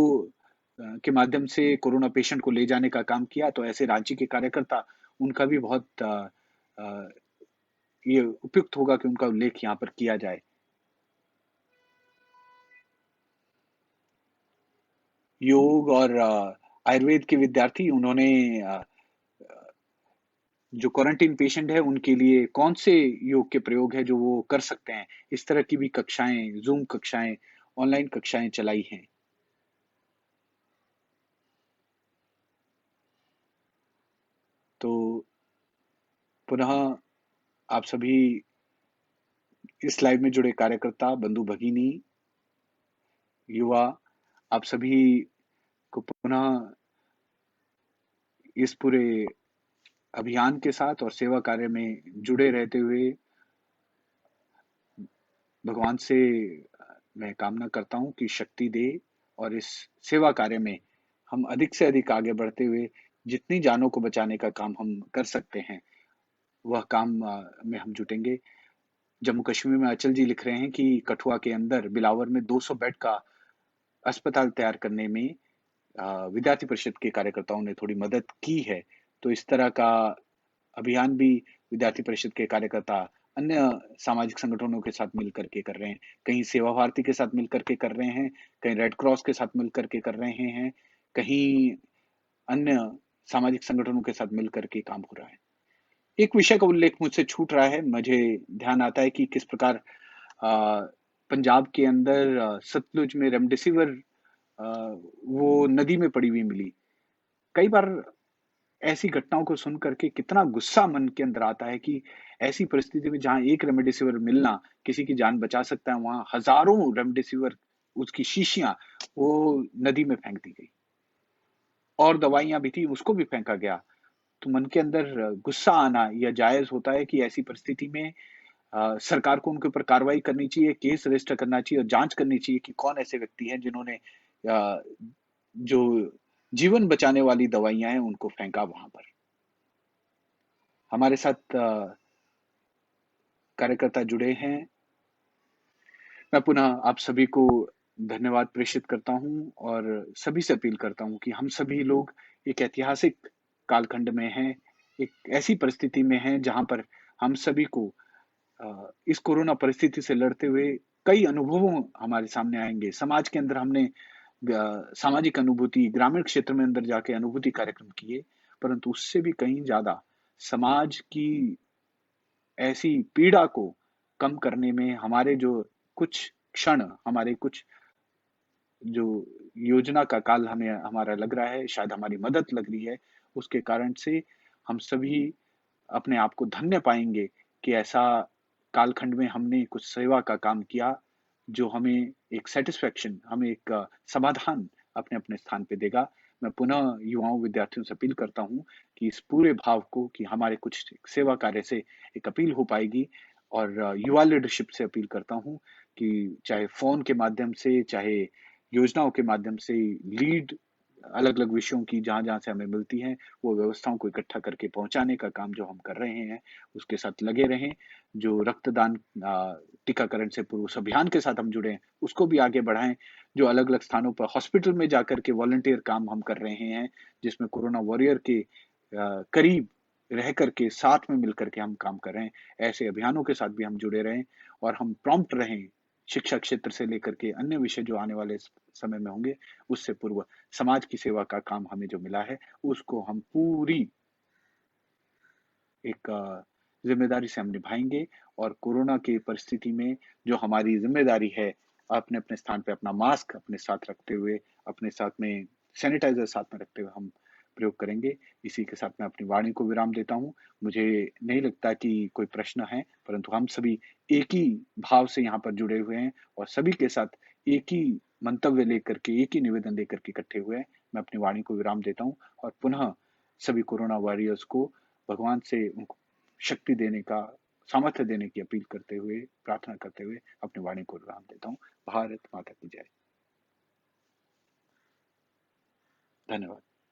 [SPEAKER 1] के माध्यम से कोरोना पेशेंट को ले जाने का काम किया, तो ऐसे रांची के कार्यकर्ता उनका भी बहुत अ, ये उपयुक्त होगा कि उनका उल्लेख यहाँ पर किया जाए। योग और आयुर्वेद के विद्यार्थी उन्होंने जो क्वारंटीन पेशेंट है उनके लिए कौन से योग के प्रयोग है जो वो कर सकते हैं। इस तरह की भी कक्षाएँ, ज़ूम कक्षाएँ, ऑनलाइन कक्षाएँ चलाई हैं। तो पुनः आप सभी इस लाइव में जुड़े कार्यकर्ता, बंधु-भगिनी, युवा, आप सभी को पुनः इस पूरे अभियान के साथ और सेवा कार्य में जुड़े रहते हुए भगवान से मैं कामना करता हूँ कि शक्ति दे और इस सेवा कार्य में हम अधिक से अधिक आगे बढ़ते हुए जितनी जानों को बचाने का काम हम कर सकते हैं, वह काम में हम जुटेंगे। जम्मू कश्मीर में अचल जी लिख रहे हैं कि कठुआ के अंदर बिलावर में 200 बेड का अस्पताल तैयार करने में विद्यार्थी परिषद के कार्यकर्ताओं ने थोड़ी मदद की है। तो इस तरह का अभियान भी विद्यार्थी परिषद के कार्यकर्ता अन्य सामाजिक संगठनों के साथ मिल करके कर रहे हैं। कहीं सेवा भारती के साथ मिल करके कर रहे हैं, कहीं रेड क्रॉस के साथ मिल करके कर रहे हैं, कहीं अन्य सामाजिक संगठनों के साथ मिल करके काम हो रहा है। एक विषय का उल्लेख मुझसे छूट रहा है, मुझे ध्यान आता है कि किस प्रकार पंजाब के अंदर सतलुज में रेमडेसिविर वो नदी में पड़ी हुई मिली। कई बार ऐसी घटनाओं को सुन करके कितना गुस्सा मन के अंदर आता है कि ऐसी परिस्थिति में जहाँ एक रेमडेसिविर मिलना किसी की जान बचा सकता है, वहाँ हज़ारों रेमडेसिविर उसकी शीशियाँ वो नदी में फेंक दी गई और दवाइयाँ भी थी, उसको भी फेंका गया। तो मन के अंदर गुस्सा आना यह जायज़ होता है कि ऐसी परिस्थिति में सरकार को उनके ऊपर कार्रवाई करनी चाहिए, केस रजिस्टर करना चाहिए और जाँच करनी चाहिए कि कौन ऐसे व्यक्ति हैं जिन्होंने जो जीवन बचाने वाली दवाइयाँ हैं, उनको फेंका वहाँ पर। हमारे साथ कार्यकर्ता जुड़े हैं। मैं पुनः आप सभी को धन्यवाद प्रेषित करता हूँ और सभी से अपील करता हूँ कि हम सभी लोग एक ऐतिहासिक कालखंड में हैं, एक ऐसी परिस्थिति में हैं जहाँ पर हम सभी को इस कोरोना परिस्थिति से लड़ते हुए कई अनुभवों हमारे सामने आएँगे। समाज के अंदर हमने सामाजिक अनुभूति, ग्रामीण क्षेत्र में अंदर जाके अनुभूति कार्यक्रम किए, परंतु उससे भी कहीं ज़्यादा समाज की ऐसी पीड़ा को कम करने में हमारे जो कुछ क्षण, हमारे कुछ जो योजना का काल हमें हमारा लग रहा है, शायद हमारी मदद लग रही है, उसके कारण से हम सभी अपने आप को धन्य पाएँगे कि ऐसा कालखंड में हमने कुछ सेवा का काम किया, जो हमें एक सैटिस्फैक्शन, हमें एक समाधान अपने-अपने स्थान पे देगा। मैं पुनः युवाओं, विद्यार्थियों से अपील करता हूँ कि इस पूरे भाव को कि हमारे कुछ सेवा कार्य से एक अपील हो पाएगी और युवा लीडरशिप से अपील करता हूँ कि चाहे फ़ोन के माध्यम से, चाहे योजनाओं के माध्यम से लीड अलग-अलग विषयों की जहाँ-जहाँ से हमें मिलती हैं, वो व्यवस्थाओं को इकट्ठा करके पहुँचाने का काम जो हम कर रहे हैं, उसके साथ लगे रहें। जो रक्तदान टीकाकरण से पूर्व उस अभियान के साथ हम जुड़े हैं, उसको भी आगे बढ़ाएँ। जो अलग-अलग स्थानों पर हॉस्पिटल में जाकर के वॉलंटियर काम हम कर रहे हैं, जिसमें कोरोना वॉरियर के करीब रह कर के, साथ में मिल कर के हम काम कर रहे हैं। ऐसे अभियानों के साथ भी हम जुड़े रहें और हम प्रॉम्प्ट रहें, शिक्षा क्षेत्र से लेकर के अन्य विषय जो आने वाले समय में होंगे, उससे पूर्व समाज की सेवा का काम हमें जो मिला है, उसको हम पूरी एक ज़िम्मेदारी से हम निभाएँगे और कोरोना की परिस्थिति में जो हमारी ज़िम्मेदारी है, अपने-अपने स्थान पे अपना मास्क अपने साथ रखते हुए, अपने साथ में सैनिटाइज़र साथ में रखते हुए हम प्रयोग करेंगे। इसी के साथ मैं अपनी वाणी को विराम देता हूँ। मुझे नहीं लगता कि कोई प्रश्न है, परंतु हम सभी एक ही भाव से यहाँ पर जुड़े हुए हैं और सभी के साथ एक ही मंतव्य लेकर के, एक ही निवेदन लेकर के इकट्ठे हुए हैं। मैं अपनी वाणी को विराम देता हूँ और पुनः सभी कोरोना वॉरियर्स को भगवान से उनको शक्ति देने का, सामर्थ्य देने की अपील करते हुए, प्रार्थना करते हुए अपनी वाणी को विराम देता हूँ। भारत माता की जय। धन्यवाद।